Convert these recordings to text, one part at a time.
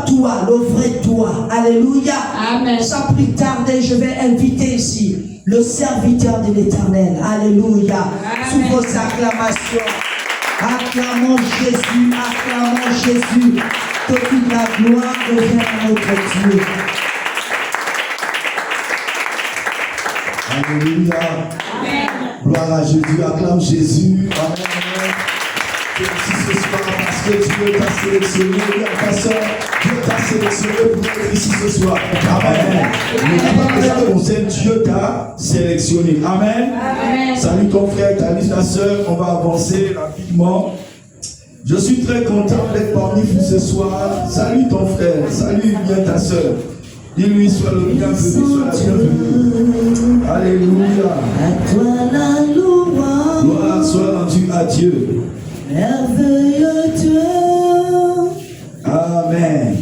toi, le vrai toi. Alléluia. Amen. Sans plus tarder, je vais inviter ici le serviteur de l'Éternel. Alléluia. Sous vos acclamations. Acclamons Jésus, acclamons Jésus. Que toute la gloire revienne à notre Dieu. Alléluia. Amen. Gloire à Jésus. Acclame Jésus. Amen. Merci ce soir parce que Dieu t'a sélectionné. Ta soeur, Dieu t'a sélectionné pour être ici ce soir. Amen. Il n'a pas besoin de conseil. Dieu t'a sélectionné. Amen. Amen. Salut ton frère, salut ta soeur. On va avancer rapidement. Je suis très content d'être parmi vous ce soir. Salut ton frère, salut bien ta soeur. Dis-lui, sois le bienvenu, sois la bienvenue. Alléluia. À toi la louange. Gloire soit rendue à Dieu. Merveilleux Dieu. Amen.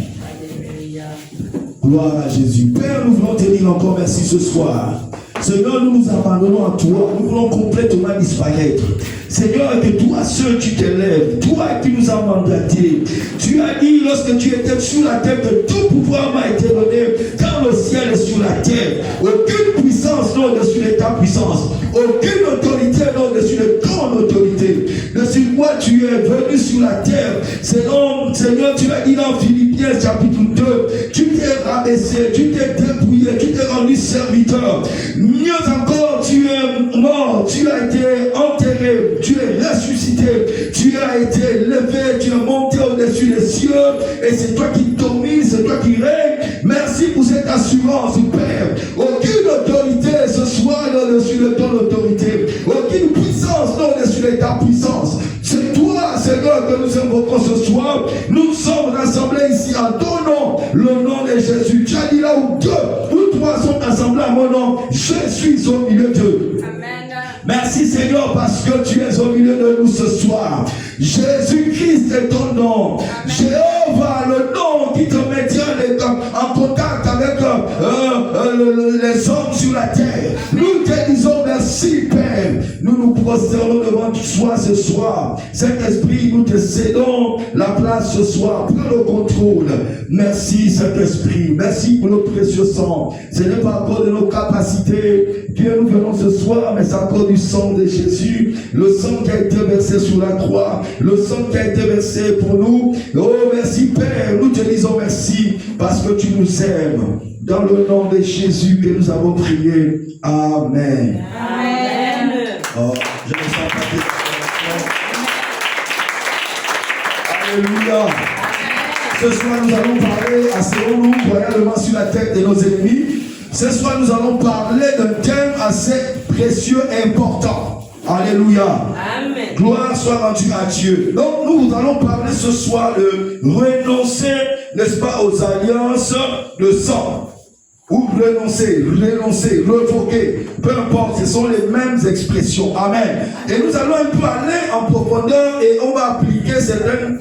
Gloire à Jésus. Père, nous voulons te dire encore merci ce soir. Seigneur, nous nous abandonnons à toi. Nous voulons complètement disparaître. Seigneur, que toi seul tu t'élèves. Toi qui nous as mandatés. Tu as dit lorsque tu étais sur la terre que tout pouvoir m'a été donné dans le ciel et sur la terre. Aucune puissance non dessus de ta puissance. Aucune autorité non dessus de ton autorité. Dessus quoi tu es venu sur la terre. Seigneur, tu as dit dans Philippiens chapitre 2, tu t'es rabaissé, tu t'es dépouillé, tu t'es rendu serviteur. Mieux encore, tu es mort, tu as été enterré, tu es ressuscité, tu as été levé, tu es monté au-dessus des cieux, et c'est toi qui domines, c'est toi qui règnes. Merci pour cette assurance, Père. Aucune autorité ce soir au-dessus de ton autorité, aucune puissance au-dessus de ta puissance. C'est toi, Seigneur, que nous invoquons ce soir. Nous sommes rassemblés ici en ton nom, le nom de Jésus. Tu as dit là où deux ou trois sont assemblés à mon nom, je suis au milieu d'eux. Amen. Merci Seigneur parce que tu es au milieu de nous ce soir. Jésus-Christ est ton nom. Jéhovah, le nom qui te maintient en contact avec les hommes sur la terre. Nous te disons merci Père. Nous nous prosternons devant toi ce soir. Saint-Esprit, nous te cédons la place ce soir. Prends le contrôle. Merci Saint-Esprit. Merci pour le précieux sang. Ce n'est pas encore de nos capacités. Dieu, nous venons ce soir, mais c'est encore du sang de Jésus. Le sang qui a été versé sur la croix. Le sang qui a été versé pour nous. Oh, merci Père. Nous te disons merci parce que tu nous aimes. Dans le nom de Jésus que nous avons prié. Amen. Amen. Oh, je me sens pas bien. Alléluia. Ce soir, nous allons parler, asseyons-nous royalement sur la tête de nos ennemis. Ce soir, nous allons parler d'un thème assez précieux et important. Alléluia. Amen. Gloire soit rendue à Dieu. Donc, nous allons parler ce soir de renoncer, n'est-ce pas, aux alliances de sang. Ou renoncer, revoquer, peu importe, ce sont les mêmes expressions. Amen. Et nous allons un peu aller en profondeur et on va appliquer certaines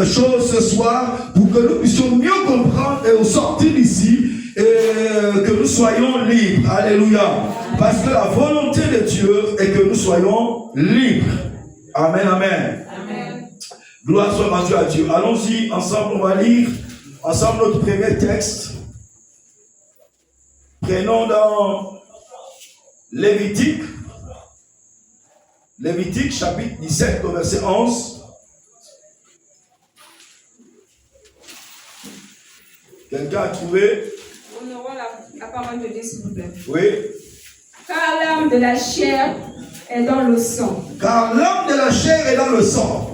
choses ce soir pour que nous puissions mieux comprendre et au sortir d'ici, que nous soyons libres. Alléluia. Parce que la volonté de Dieu est que nous soyons libres. Amen, amen. Amen. Gloire soit rendue à Dieu. Allons-y ensemble, on va lire ensemble notre premier texte. Prenons dans Lévitique chapitre 17 au verset 11. Quelqu'un a trouvé? On aura la parole de Dieu, s'il vous plaît. Oui. Car l'âme de la chair est dans le sang. Car l'âme de la chair est dans le sang.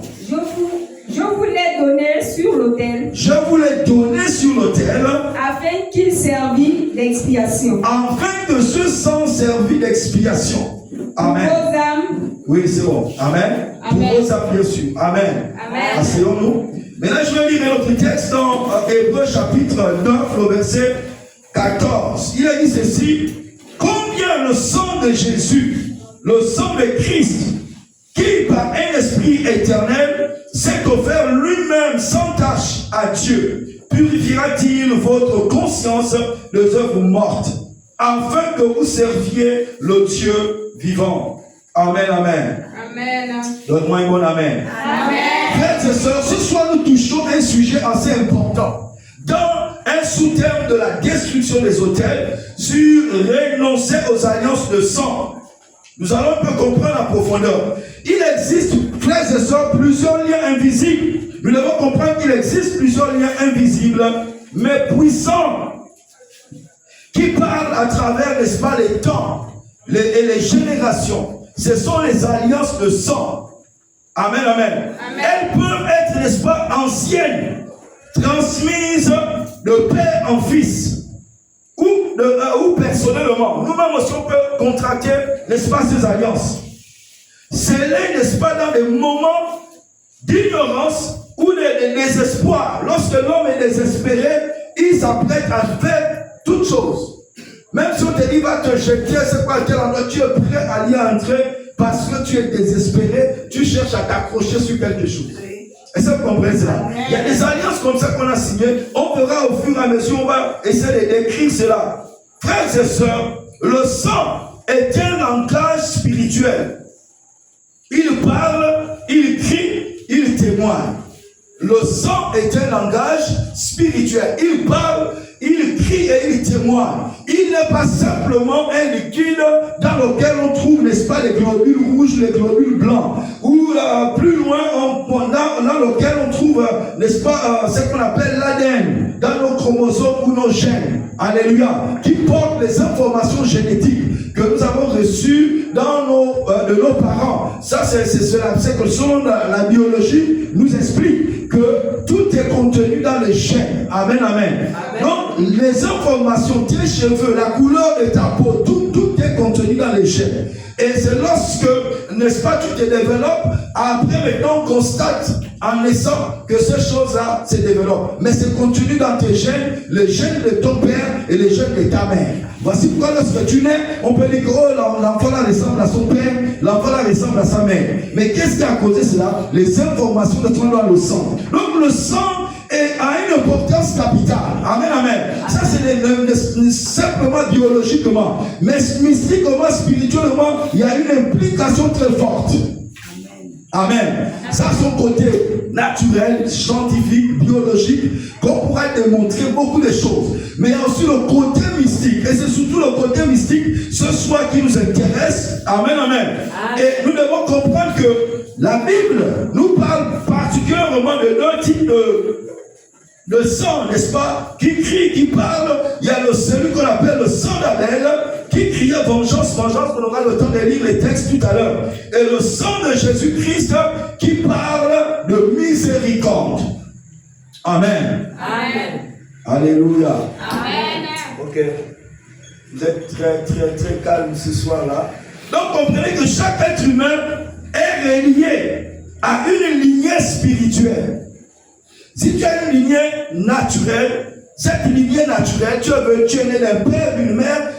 Je vous l'ai donné sur l'autel. Je vous l'ai donné sur l'autel. Afin qu'il servît d'expiation. Afin que ce sang servît d'expiation. Amen. Pour vos âmes. Oui, c'est bon. Amen. Amen. Pour vos âmes, bien sûr. Amen. Amen. Asseyons-nous. Maintenant, je vais lire notre texte dans Hébreux chapitre 9, le verset 14. Il a dit ceci. Combien le sang de Jésus, le sang de Christ, qui par un esprit éternel s'est offert lui-même sans tache à Dieu, purifiera-t-il votre conscience des œuvres mortes, afin que vous serviez le Dieu vivant. Amen, amen. Amen. Donne-moi un bon amen. Amen. Frères et sœurs, ce soir nous touchons un sujet assez important. un sous-terme de la destruction des autels, sur renoncer aux alliances de sang. Nous allons un peu comprendre en profondeur. Il existe, frères et sœurs, plusieurs liens invisibles. Nous devons comprendre qu'il existe plusieurs liens invisibles, mais puissants, qui parlent à travers, n'est-ce pas, les temps et les générations. Ce sont les alliances de sang. Amen, amen. Elles peuvent être, n'est-ce pas, anciennes, transmises de père en fils, ou personnellement. Nous-mêmes aussi, on peut contracter, n'est-ce pas, ces alliances. C'est là, n'est-ce pas, dans des moments d'ignorance ou de désespoir. Lorsque l'homme est désespéré, il s'apprête à faire toutes choses. Même si on te dit, va te jeter, c'est pas quel endroit, tu es prêt à y entrer parce que tu es désespéré, tu cherches à t'accrocher sur quelque chose. Est-ce que vous comprenez ça? Il y a des alliances comme ça qu'on a signées. On verra au fur et à mesure, on va essayer de décrire cela. Frères et sœurs, le sang est un langage spirituel. Il parle, il crie, il témoigne. Le sang est un langage spirituel. Il parle, il crie et il témoigne. Il n'est pas simplement un liquide dans lequel on trouve, n'est-ce pas, les globules rouges, les globules blancs. Ou plus loin, dans lequel on trouve, n'est-ce pas, ce qu'on appelle l'ADN, dans nos chromosomes ou nos gènes. Alléluia. Qui portent les informations génétiques que nous avons reçues de nos parents. Ça, c'est que selon la biologie nous explique que tout est contenu dans les gènes. Amen, amen. Donc, les informations, tes cheveux, la couleur de ta peau, tout est contenu dans les gènes. Et c'est lorsque, n'est-ce pas, tu te développes, après maintenant on constate en naissant que ces choses-là se développent. Mais c'est contenu dans tes gènes, les gènes de ton père et les gènes de ta mère. Voici pourquoi lorsque tu nais, on peut dire que oh, l'enfant là ressemble à son père, l'enfant là ressemble à sa mère. Mais qu'est-ce qui a causé cela? Les informations de ton dans le sang. Donc le sang a une importance capitale. Amen, amen. Ça c'est simplement biologiquement. Mais mystiquement, spirituellement, il y a une implication très forte. Amen. Ça, son côté naturel, scientifique, biologique, qu'on pourra démontrer beaucoup de choses. Mais il y a aussi le côté mystique. Et c'est surtout le côté mystique, ce soir, qui nous intéresse. Amen, amen. Et nous devons comprendre que la Bible nous parle particulièrement de deux types de sang, n'est-ce pas, qui crie, qui parle. Il y a celui qu'on appelle le sang d'Abel, qui criait vengeance, vengeance. On aura le temps de lire les textes tout à l'heure. Et le sang de Jésus-Christ qui parle de miséricorde. Amen. Amen. Alléluia. Amen. Ok. Vous êtes très, très, très calme ce soir-là. Donc comprenez que chaque être humain est relié à une lignée spirituelle. Si tu as une lignée naturelle, cette lignée naturelle, tu es né d'un père, d'une mère,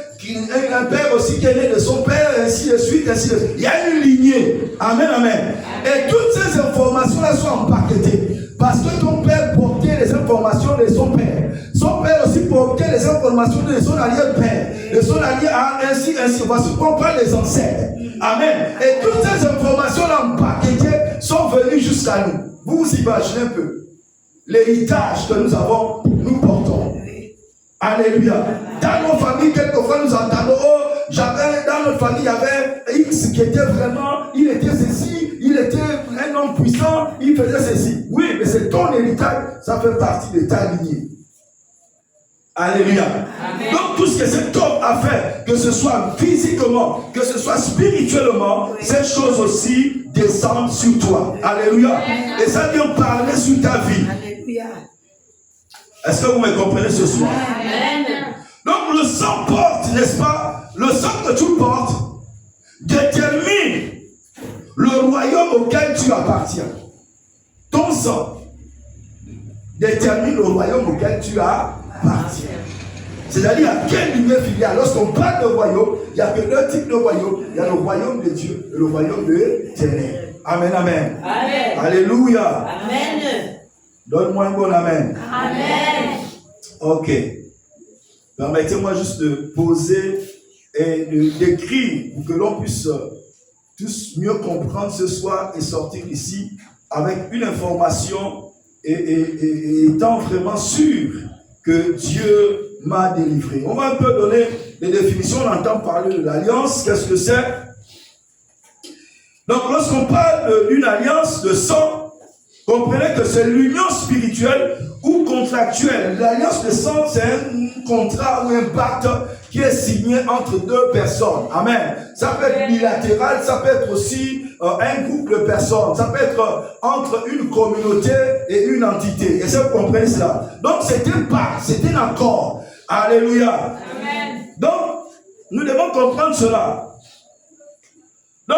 un père aussi qui est né de son père, ainsi de suite, ainsi de suite. Il y a une lignée. Amen, amen. Et toutes ces informations-là sont empaquetées. Parce que ton père portait les informations de son père. Son père aussi portait les informations de son arrière-père. De son arrière, ainsi. Voici qu'on parle des ancêtres. Amen. Et toutes ces informations-là empaquetées sont venues jusqu'à nous. Vous vous imaginez un peu l'héritage que nous avons, nous portons. Alléluia. Dans nos familles, quelquefois nous entendons, oh, dans notre famille, il y avait X qui était vraiment, il était ceci, il était un homme puissant, il faisait ceci. Oui, mais c'est ton héritage, ça fait partie de ta lignée. Alléluia. Amen. Donc tout ce que cet homme a fait, que ce soit physiquement, que ce soit spirituellement, oui, ces choses aussi descendent sur toi. Alléluia. Amen. Et ça vient parler sur ta vie. Alléluia. Est-ce que vous me comprenez ce soir? Amen. Donc le sang porte, n'est-ce pas? Le sang que tu portes détermine le royaume auquel tu appartiens. Ton sang détermine le royaume auquel tu appartiens. C'est-à-dire à quelle lumière filiale. Lorsqu'on parle de royaume, il n'y a que deux types de royaumes. Il y a le royaume de Dieu et le royaume de ténèbres. Amen, amen. Amen. Alléluia. Amen. Donne-moi un bon amen. Amen. Ok. Permettez-moi juste de poser et de décrire pour que l'on puisse tous mieux comprendre ce soir et sortir ici avec une information et étant vraiment sûr que Dieu m'a délivré. On va un peu donner les définitions. On entend parler de l'alliance. Qu'est-ce que c'est? Donc, lorsqu'on parle d'une alliance de sang, comprenez que c'est l'union spirituelle ou contractuelle. L'alliance de sang, c'est un contrat ou un pacte qui est signé entre deux personnes. Amen. Ça peut être bilatéral, ça peut être aussi un groupe de personnes. Ça peut être entre une communauté et une entité. Et ça, vous comprenez cela. Donc, c'est un pacte, c'est un accord. Alléluia. Amen. Donc, nous devons comprendre cela. Donc,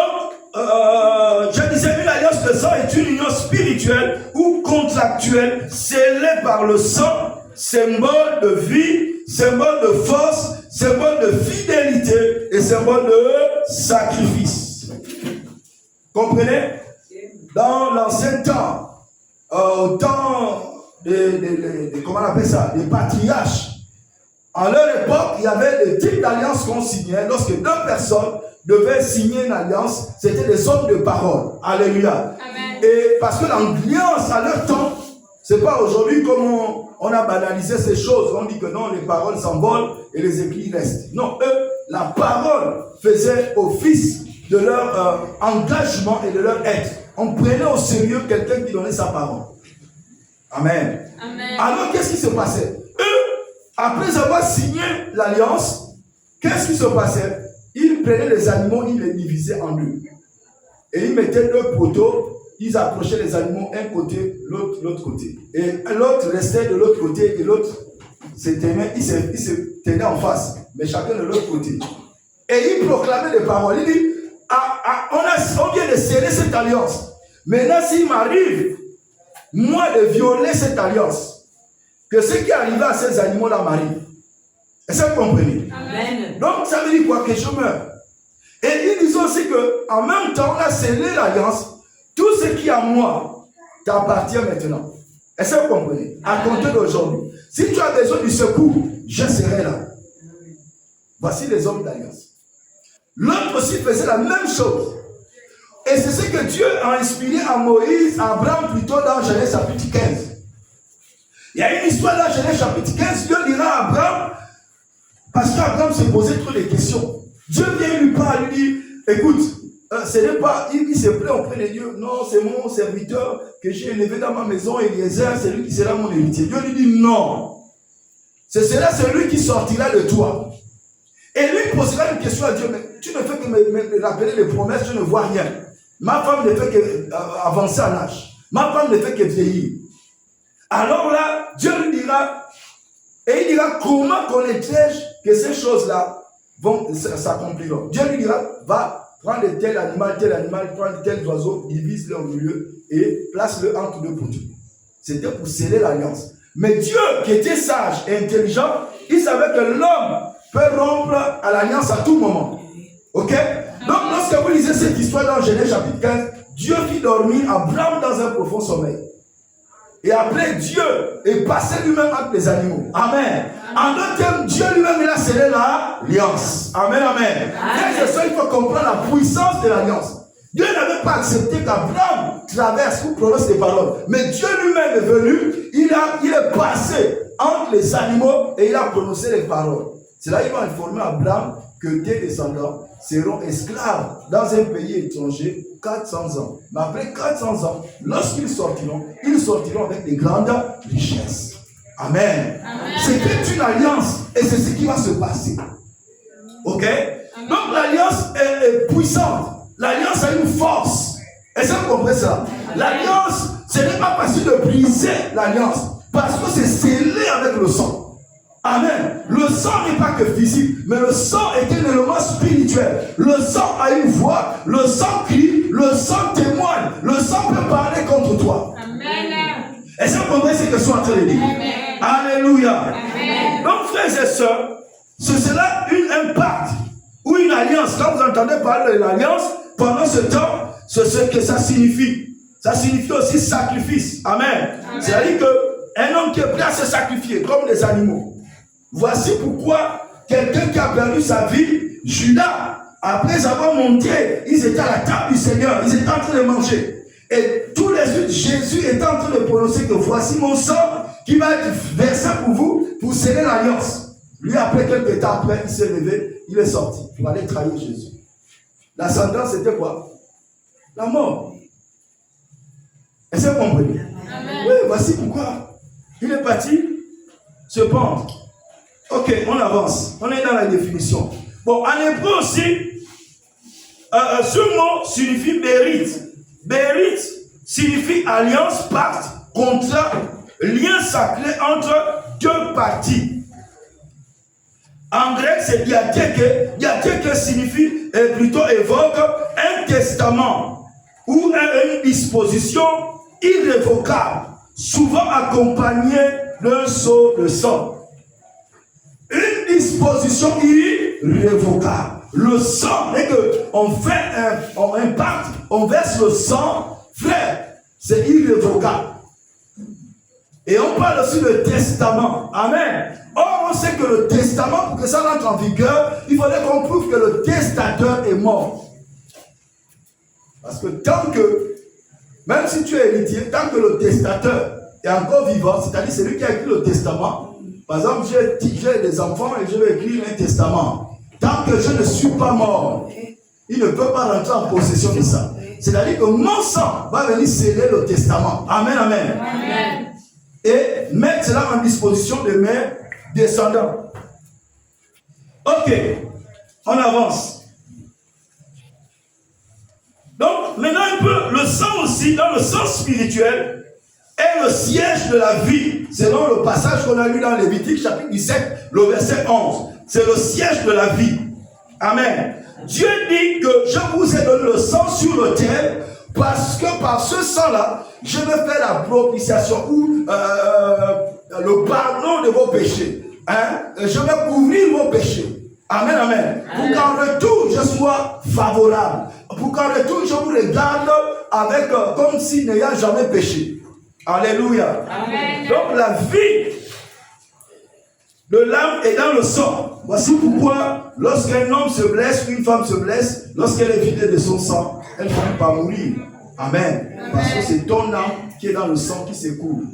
je disais, une alliance de sang est une union spirituelle ou contractuelle scellée par le sang, symbole de vie, symbole de force, symbole de fidélité et symbole de sacrifice. Comprenez? Dans l'ancien temps, au temps comment on appelle ça, des patriarches, à leur époque, il y avait des types d'alliances qu'on signait. Lorsque deux personnes devaient signer une alliance, c'était des hommes de parole. Alléluia. Amen. Et parce que l'alliance à leur temps, c'est pas aujourd'hui comme on a banalisé ces choses. On dit que non, les paroles s'envolent et les écrits restent. Non, eux, la parole faisait office de leur engagement et de leur être. On prenait au sérieux quelqu'un qui donnait sa parole. Amen. Amen. Alors, qu'est-ce qui se passait? Eux, après avoir signé l'alliance, qu'est-ce qui se passait? Ils prenaient les animaux, ils les divisaient en deux. Et ils mettaient deux poteaux, ils approchaient les animaux un côté, l'autre côté. Et l'autre restait de l'autre côté et l'autre se tenait, il se tenait en face, mais chacun de l'autre côté. Et ils proclamaient les paroles. Ils disent, on vient de sceller cette alliance. Maintenant, s'il m'arrive, moi, de violer cette alliance, que ce qui est arrivé à ces animaux-là m'arrive. Est-ce que vous comprenez? Amen. Donc, ça veut dire quoi? Que je meurs. Et ils disent aussi qu'en même temps, on a scellé l'alliance. Tout ce qui est à moi t'appartient maintenant. Est-ce que vous comprenez? À compter d'aujourd'hui. Si tu as besoin du secours, je serai là. Voici les hommes d'alliance. L'autre aussi faisait la même chose. Et c'est ce que Dieu a inspiré à Moïse, à Abraham plutôt dans Genèse chapitre 15. Il y a une histoire dans Genèse chapitre 15, Dieu dira à Abraham, parce qu'Abraham se posait trop de questions. Dieu vient lui parler, lui dit, écoute, ce n'est pas, il se plaît auprès de Dieu. Non, c'est mon serviteur que j'ai élevé dans ma maison, Eliezer, c'est lui qui sera mon héritier. Dieu lui dit non. Ce sera celui qui sortira de toi. Et lui posera une question à Dieu, mais tu ne fais que me rappeler les promesses, je ne vois rien. Ma femme ne fait qu'avancer en âge. Ma femme ne fait que vieillir. Alors là, Dieu lui dira, et il dira, comment connaîtrai-je que ces choses-là vont s'accomplir? Dieu lui dira, va prendre tel animal, prendre tel oiseau, divise-le au milieu et place-le entre deux poteaux. C'était pour sceller l'alliance. Mais Dieu, qui était sage et intelligent, il savait que l'homme peut rompre à l'alliance à tout moment. Ok? Donc, lorsque vous lisez cette histoire dans Genèse chapitre 15, Dieu fit dormir Abraham dans un profond sommeil. Et après, Dieu est passé lui-même entre les animaux. Amen. En d'autres termes, Dieu lui-même, il a scellé l'alliance. Amen, amen. C'est ça, il faut comprendre la puissance de l'alliance. Dieu n'avait pas accepté qu'Abraham traverse ou prononce des paroles. Mais Dieu lui-même est venu, il est passé entre les animaux et il a prononcé les paroles. C'est là qu'il va informer Abraham que tes descendants seront esclaves dans un pays étranger 400 ans. Mais après 400 ans, lorsqu'ils sortiront avec de grandes richesses. Amen. C'était une alliance et c'est ce qui va se passer. Ok? Amen. Donc l'alliance est puissante. L'alliance a une force. Est-ce que vous comprenez ça? L'alliance, ce n'est pas facile de briser l'alliance parce que c'est scellé avec le sang. Amen. Le sang n'est pas que physique, mais le sang est un élément spirituel. Le sang a une voix, le sang crie, le sang témoigne, le sang peut parler contre toi. Amen. Est-ce que vous comprenez ce que je suis en train de dire? Amen. Alléluia. Amen. Donc, frères et sœurs, ce sera un pacte ou une alliance. Quand vous entendez parler de l'alliance, pendant ce temps, c'est ce que ça signifie. Ça signifie aussi sacrifice. Amen. C'est-à-dire qu'un homme qui est prêt à se sacrifier comme des animaux. Voici pourquoi quelqu'un qui a perdu sa vie, Judas, après avoir monté, ils étaient à la table du Seigneur, ils étaient en train de manger. Et tous les jours, Jésus était en train de prononcer que voici mon sang qui va être versé pour vous, pour sceller l'alliance. Lui, après quelques temps après, il s'est levé, il est sorti pour aller trahir Jésus. La sentence, c'était quoi? La mort. Est-ce que vous comprenez? Oui, voici pourquoi. Il est parti se pendre. Ok, on avance. On est dans la définition. Bon, en hébreu aussi, ce mot signifie mérite. Mérite signifie alliance, pacte, contrat, lien sacré entre deux parties. En grec, c'est diatheke. Diatheke signifie, plutôt évoque, un testament ou une disposition irrévocable, souvent accompagnée d'un sceau de sang. Une disposition irrévocable. Le sang, dès qu'on fait un pacte, on verse le sang, frère, c'est irrévocable. Et on parle aussi de testament. Amen. Or, on sait que le testament, pour que ça rentre en vigueur, il faudrait qu'on prouve que le testateur est mort. Parce que tant que, même si tu es héritier, tant que le testateur est encore vivant, c'est-à-dire celui qui a écrit le testament, par exemple, j'ai des enfants et je vais écrire un testament. Tant que je ne suis pas mort, il ne peut pas rentrer en possession de ça. C'est-à-dire que mon sang va venir sceller le testament. Amen, amen. Amen. Et mettre cela en disposition de mes descendants. Ok, on avance. Donc, maintenant un peu, le sang aussi, dans le sens spirituel, est le siège de la vie. Selon le passage qu'on a lu dans Lévitique, chapitre 17, le verset 11. C'est le siège de la vie. Amen. Dieu dit que je vous ai donné le sang sur l'autel parce que par ce sang-là, je vais faire la propitiation ou le pardon de vos péchés. Je vais couvrir vos péchés. Amen, amen. Pour qu'en retour, je sois favorable. Pour qu'en retour, je vous regarde avec, comme s'il n'ayant jamais péché. Alléluia. Amen. Donc la vie de l'âme est dans le sang. Voici pourquoi, lorsqu'un homme se blesse, une femme se blesse, lorsqu'elle est vidée de son sang, elle finit par mourir. Amen. Parce que c'est ton âme qui est dans le sang qui s'écoule.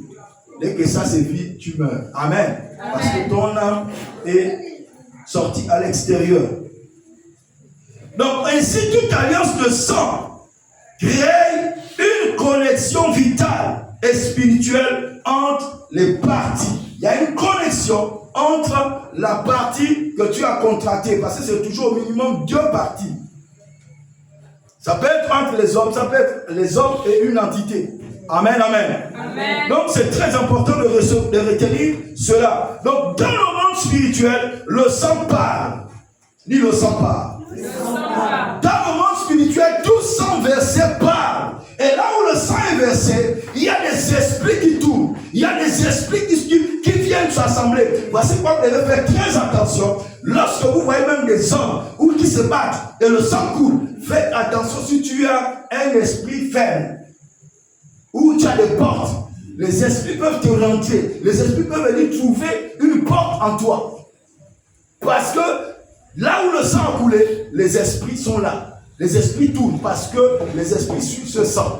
Dès que ça se vide, tu meurs. Amen. Parce que ton âme est sortie à l'extérieur. Donc, ainsi, toute alliance de sang crée une connexion vitale et spirituelle entre les parties. Il y a une connexion entre la partie que tu as contractée, parce que c'est toujours au minimum deux parties. Ça peut être entre les hommes, ça peut être les hommes et une entité. Amen, amen. Amen. Donc c'est très important de retenir cela. Donc dans le monde spirituel, le sang parle. Dis le sang parle. Dans le monde spirituel, tout sang versé parle. Et là où le sang est versé, il y a des esprits qui tournent. Il y a des esprits qui viennent s'assembler. Voici pourquoi vous devez faire très attention. Lorsque vous voyez même des hommes ou qui se battent et le sang coule, faites attention si tu as un esprit ferme. Ou tu as des portes. Les esprits peuvent te rentrer. Les esprits peuvent venir trouver une porte en toi. Parce que là où le sang a coulé, les esprits sont là. Les esprits tournent parce que les esprits suivent ce sang.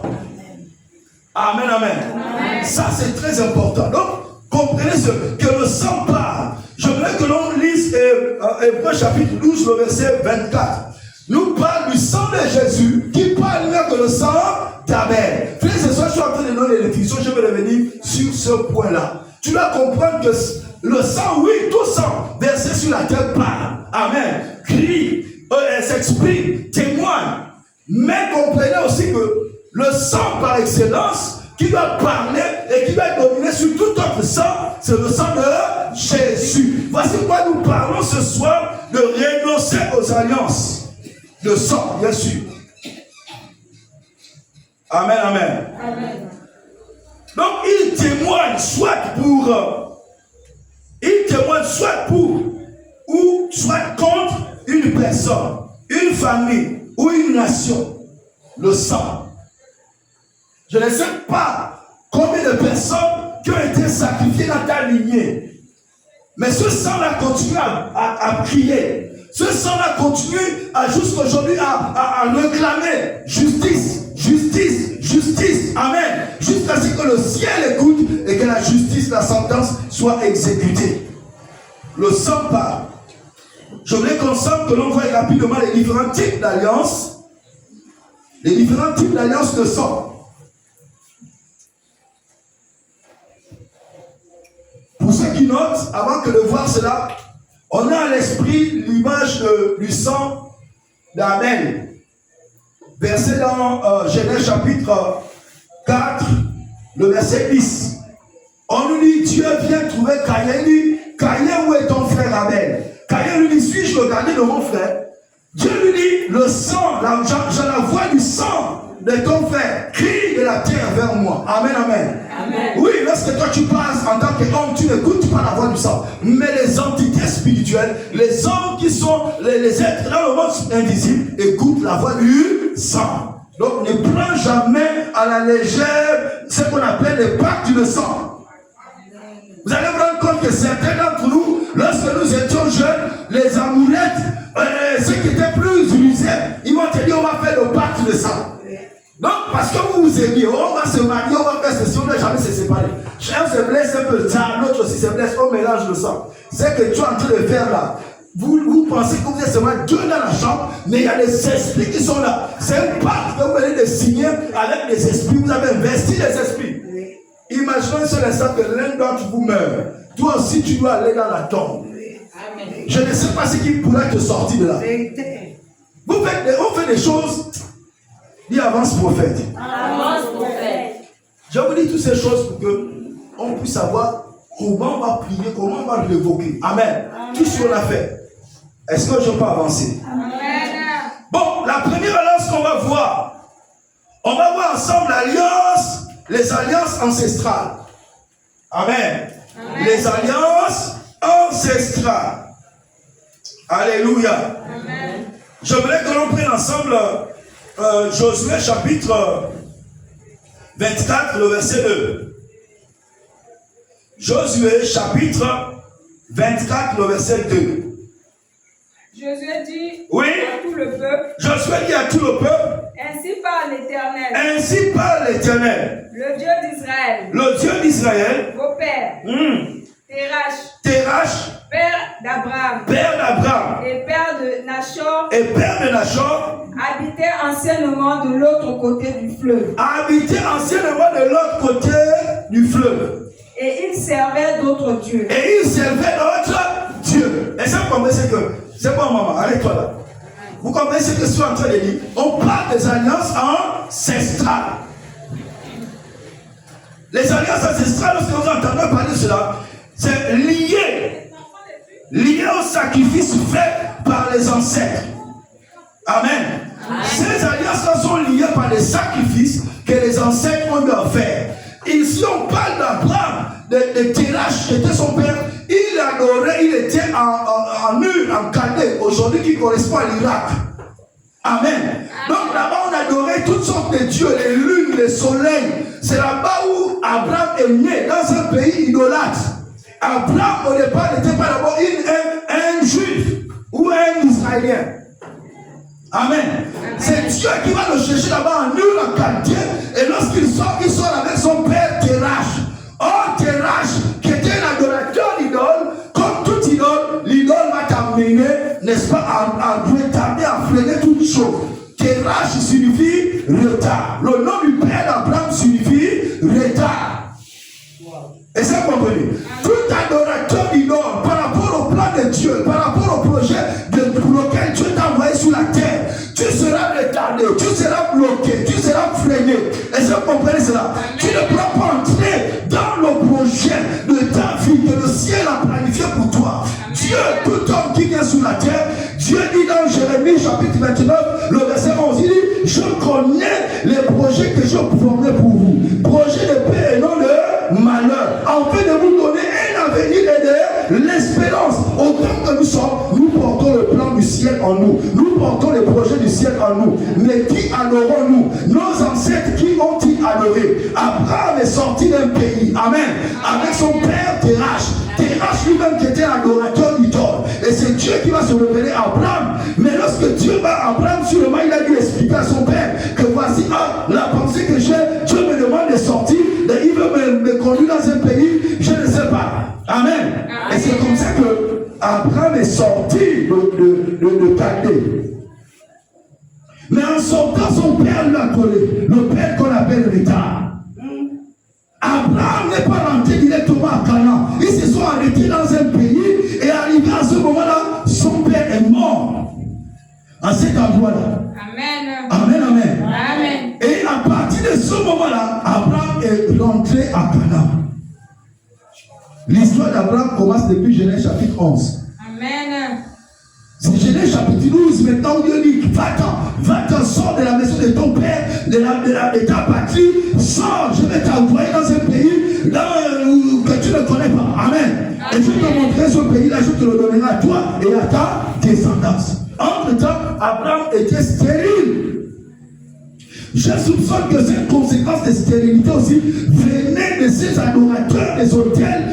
Amen, amen. Amen. Ça, c'est très important. Donc, comprenez que le sang parle. Je voudrais que l'on lise Hébreux chapitre 12, le verset 24. Nous parle du sang de Jésus qui parle mieux que le sang d'Abel. Frères et sœurs, je suis en train de donner les définitions. Je vais revenir sur ce point-là. Tu dois comprendre que le sang, oui, tout sang versé sur la terre parle. Amen. Crie. S'exprime, témoigne. Mais comprenez aussi que le sang par excellence qui doit parler et qui doit dominer sur tout autre sang, c'est le sang de Jésus. Voici pourquoi nous parlons ce soir de renoncer aux alliances de sang, bien sûr. Amen, amen. Amen. Donc il témoigne soit pour ou soit contre une personne, une famille ou une nation. Le sang. Je ne sais pas combien de personnes qui ont été sacrifiées dans ta lignée. Mais ce sang-là continue à prier. Ce sang-là continue jusqu'à aujourd'hui à réclamer justice, justice, justice. Amen. Jusqu'à ce que le ciel écoute et que la justice, la sentence soit exécutée. Le sang part. Je voulais qu'ensemble que l'on voie rapidement les différents types d'alliances. Les différents types d'alliances de sang. Pour ceux qui notent, avant que de voir cela, on a à l'esprit l'image du sang d'Abel. Versé dans Genèse chapitre 4, le verset 10. On nous dit, Dieu vient trouver Caïn. Il dit, Caïn, où est ton frère Abel? Caïn lui dit, suis-je le gardien de mon frère? Dieu lui dit, le sang, je la vois du sang de ton frère, crie de la terre vers moi. Amen, amen. Amen. Oui, lorsque toi tu passes en tant qu'homme, tu n'écoutes pas la voix du sang. Mais les entités spirituelles, les hommes qui sont les êtres dans le monde invisible, écoutent la voix du sang. Donc ne prends jamais à la légère ce qu'on appelle les pactes de sang. Vous allez vous rendre compte que certains d'entre nous, lorsque nous étions jeunes, les amourettes, ceux qui étaient plus usés, ils vont te dire on va faire le pacte de sang. Donc, parce que vous vous aimez, on va se marier, on va faire ceci, on ne va jamais se séparer. Chacun se blesse un peu, l'autre aussi se blesse, on mélange le sang. C'est que tu es en train de faire là. Vous pensez que vous êtes seulement deux dans la chambre, mais il y a des esprits qui sont là. C'est un pacte que vous venez de signer avec les esprits, vous avez investi les esprits. Imaginez un seul instant que l'un d'entre vous meurt. Toi aussi, tu dois aller dans la tombe. Je ne sais pas ce qui pourrait te sortir de là. On fait des choses. Dis avance prophète. Avance prophète. Je vous dis toutes ces choses pour que on puisse savoir comment on va prier, comment on va l'évoquer. Amen. Tout ce qu'on a fait. Est-ce que je peux avancer? Amen. Bon, la première alliance qu'on va voir, on va voir ensemble l'alliance, les alliances ancestrales. Amen. Amen. Les alliances ancestrales. Alléluia. Amen. Je voulais que l'on prenne ensemble Josué chapitre 24, le verset 2. Josué chapitre 24, le verset 2. Josué dit oui, à tout le peuple. Josué dit à tout le peuple. Ainsi parle l'Éternel. Ainsi parle l'Éternel. Le Dieu d'Israël. Le Dieu d'Israël. Vos pères. Terach. Père d'Abraham. Père d'Abraham. Et père de Nachor. Et père de Nachor. Habitait anciennement de l'autre côté du fleuve. Habitait anciennement de l'autre côté du fleuve. Et il servait d'autres dieux. Et il servait d'autres dieux. Et ça, vous comprenez ce que... C'est bon, maman, arrête-toi là. Vous comprenez ce que je suis en train de dire? On parle des alliances ancestrales. Les alliances ancestrales, lorsque vous entendez parler de cela, c'est lié au sacrifice fait par les ancêtres. Amen. Amen. Ces alliances-là sont liées par les sacrifices que les ancêtres ont dû faire. Ici, on parle d'Abraham, de Terach, qui était son père. Il adorait, il était en Ur, en Chaldée, aujourd'hui qui correspond à l'Irak. Amen. Donc là-bas, on adorait toutes sortes de dieux, les lunes, les soleils. C'est là-bas où Abraham est né, dans un pays idolâtre. Abraham, au départ, n'était pas d'abord un juif ou un israélien. Amen. C'est Dieu qui va le chercher là-bas en Ur, en Chaldée. Et lorsqu'il sort, il sort avec son père Terach. Or, Terach, qui était un adorateur d'idole, comme toute idole, l'idole va t'amener, n'est-ce pas, à retarder, à freiner toute chose. Terach signifie retard. Le nom du père d'Abraham signifie retard. Et ça, vous comprenez? Tout adorateur d'idole, par rapport au plan de Dieu, par rapport au projet pour lequel Dieu t'a envoyé sur la terre, tu seras retardé, tu seras bloqué, tu seras freiné. Est-ce que vous comprenez cela? Tu ne pourras pas entrer dans le projet de ta vie que le ciel a planifié pour toi. Dieu, tout homme qui vient sur la terre, Dieu dit dans Jérémie chapitre 29, le verset 11, il dit, je connais les projets que je formé pour vous. Projets de paix et non de malheur. Afin de vous donner un avenir et de l'espérance. Autant que nous sommes, nous portons le plan du ciel en nous. Nous portons les projets du ciel en nous. Mais qui adorons-nous? Nos ancêtres, qui ont-ils adoré? Abraham est sorti d'un pays. Amen. Avec son père Terach. Terach lui-même qui était adorateur d'idole. Et c'est Dieu qui va se révéler à Abraham. Mais lorsque Dieu va à Abraham, sûrement il a dû expliquer à son père que voici la pensée que j'ai les conduit dans un pays, je ne sais pas. Amen. Et c'est comme ça que Abraham est sorti de Chaldée. Mais en sortant, son père lui a collé. Le père qu'on appelle l'État. Abraham n'est pas rentré directement à Canaan. Ils se sont arrêtés dans un pays et arrivé à ce moment-là, son père est mort. À cet endroit-là. Amen. Amen, amen. Amen. Et à partir de ce moment-là, Abraham est rentré à Canaan. L'histoire d'Abraham commence depuis Genèse chapitre 11. Amen. C'est Genèse chapitre 12. Maintenant, Dieu dit, va-t'en, sors de la maison de ton père, de ta patrie, sors, je vais t'envoyer dans un pays que tu ne connais pas. Amen. Et je vais te montrer ce pays-là, je te le donnerai à toi et à ta descendance. Entre-temps, Abraham était stérile. Je soupçonne que cette conséquence de stérilité aussi venait de ces adorateurs des autels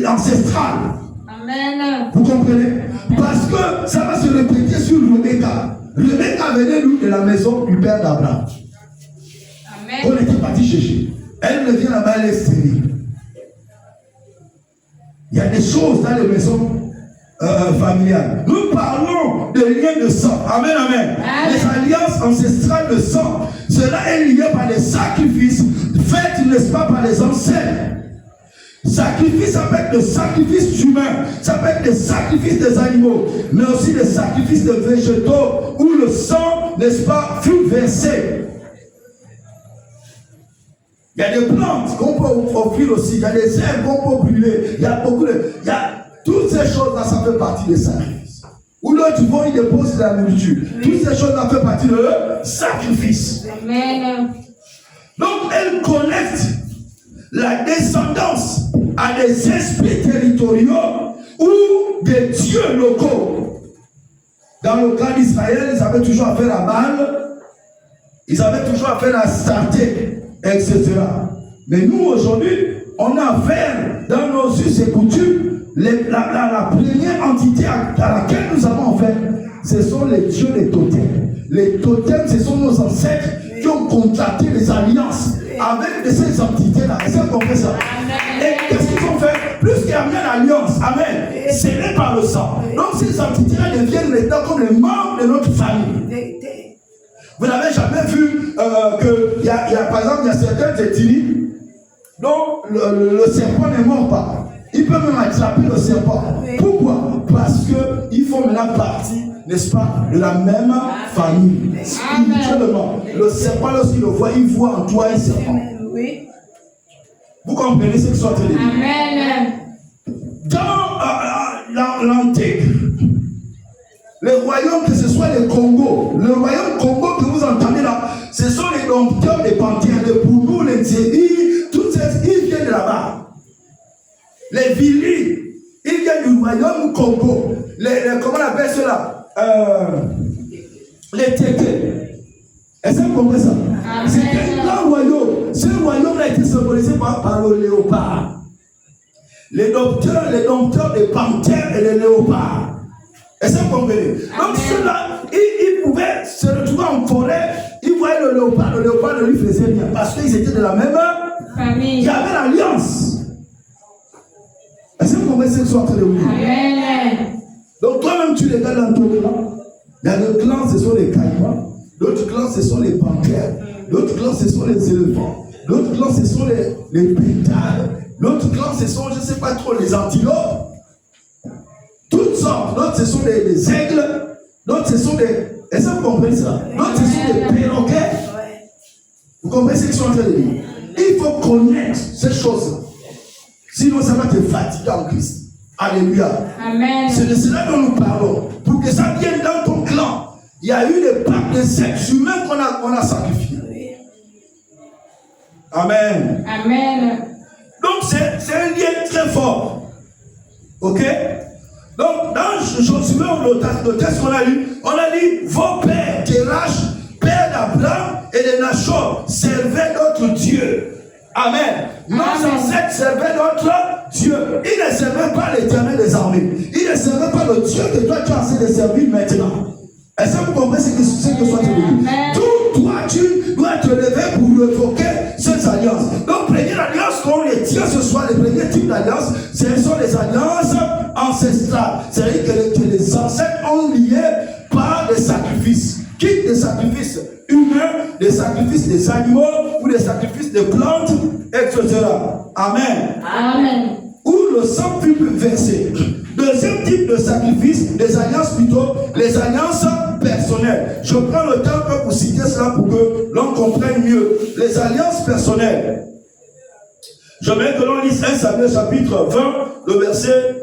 ancestrales. Amen. Vous comprenez? Parce que ça va se répéter sur Rebecca. Rebecca venait nous de la maison du père d'Abraham. Amen. On était parti chercher. Elle vient là-bas, elle est stérile. Il y a des choses dans les maisons familiales. Nous parlons de liens de sang. Amen, amen. Les alliances ancestrales de sang. Cela est lié par les sacrifices faits, n'est-ce pas, par les ancêtres. Sacrifice, ça peut être le sacrifice humain, ça peut être le sacrifice des animaux, mais aussi le sacrifice de végétaux où le sang, n'est-ce pas, fut versé. Il y a des plantes qu'on peut offrir aussi, il y a des herbes qu'on peut brûler, il y a toutes ces choses-là, ça fait partie des sacrifices. Ou l'autre vont, ils déposent la nourriture. Toutes ces choses-là font partie de sacrifice. Amen. Donc, elles connectent la descendance à des esprits territoriaux ou des dieux locaux. Dans le cas d'Israël, ils avaient toujours affaire à Baal, ils avaient toujours affaire à Starté, etc. Mais nous, aujourd'hui, on a affaire dans nos us et coutumes, la première entité à laquelle nous avons affaire, ce sont les dieux des totems. Les totems, ce sont nos ancêtres qui ont contracté les alliances avec ces entités-là. Est-ce que vous comprenez ça? Et qu'est-ce qu'ils ont fait? Plus qu'il y a une alliance, amen, scellée par le sang. Donc ces entités-là deviennent maintenant comme les membres de notre famille. Vous n'avez jamais vu par exemple, il y a certaines ethnies dont le serpent ne mord pas. Il peut même attraper le serpent. Pourquoi? Parce qu'ils font maintenant partie, n'est-ce pas, de la même famille. Spirituellement, le serpent, lorsqu'il le voit, il voit en toi un serpent. Vous comprenez ce que je suis en train de dire? Amen. Dans l'antique, les royaumes, que ce soit les Congo, le royaume Congo que vous entendez là, ce sont les dompteurs des panthères, les Boulou, les Nzébi, toutes ces, ils viennent de là-bas. Les Vili, ils viennent du royaume Congo. Comment on appelle cela? Les Tétés. Est-ce que vous comprenez ça? C'était un grand royaume. Ce royaume a été symbolisé par le léopard. Les dompteurs des panthères et les léopards. Est-ce que vous comprenez? Donc ceux-là, ils pouvaient se retrouver en forêt, ils voyaient le léopard ne lui faisait rien parce qu'ils étaient de la même famille. Il y avait l'alliance. Est-ce que vous comprenez ce que je suis en train de vous dire? Amen. Donc toi-même tu regardes dans ton clan. Il y a des clans, ce sont les caïmans. D'autres clans, ce sont les panthères. D'autres clans, ce sont les éléphants. D'autres clans, ce sont les pétales. D'autres clans, ce sont, je ne sais pas trop, les antilopes. Toutes sortes. D'autres, ce sont des aigles. D'autres, ce sont des... Est-ce que vous comprenez ça? D'autres, ce sont des perroquets. Vous comprenez ce que je suis en train de dire? Il faut connaître ces choses. Sinon, ça va te fatiguer en Christ. Alléluia. Amen. C'est de cela dont nous parlons. Pour que ça vienne dans ton clan, il y a eu des pactes de sexe humain qu'on a sacrifiés. Amen. Amen. Donc, c'est un lien très fort. Ok? Donc, dans Josué, le texte qu'on a lu, on a dit vos pères, Terach, père d'Abraham et de Nachor, servaient d'autres dieux. Amen. Nos ancêtres servaient d'autres dieux. Ils ne servaient pas l'Éternel des armées. Ils ne servaient pas le Dieu que toi tu as essayé de servir maintenant. Est-ce que vous comprenez ce que soit dit? Toi, tu dois te lever pour révoquer ces alliances. Donc, prenez la alliances qu'on retient ce soir, les premiers types d'alliances, ce sont les alliances ancestrales. C'est-à-dire que les ancêtres ont lié par des sacrifices. Quitte des sacrifices humains, des sacrifices des animaux ou des sacrifices de plantes, etc. Amen. Amen. Où le sang fut versé. Deuxième type de sacrifice, les alliances plutôt, les alliances personnelles. Je prends le temps pour citer cela pour que l'on comprenne mieux. Les alliances personnelles. J'aimerais que l'on lise 1 Samuel chapitre 20, le verset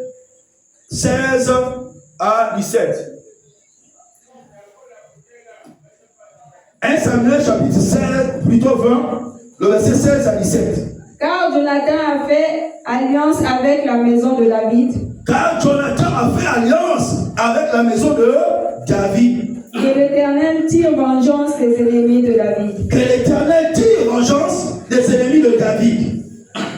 16 à 17. 1 Samuel chapitre 16, plutôt 20, le verset 16 à 17. Car Jonathan a fait alliance avec la maison de David. Car Jonathan a fait alliance avec la maison de David. Que l'Éternel tire vengeance des ennemis de David. Que l'Éternel tire vengeance des ennemis de David.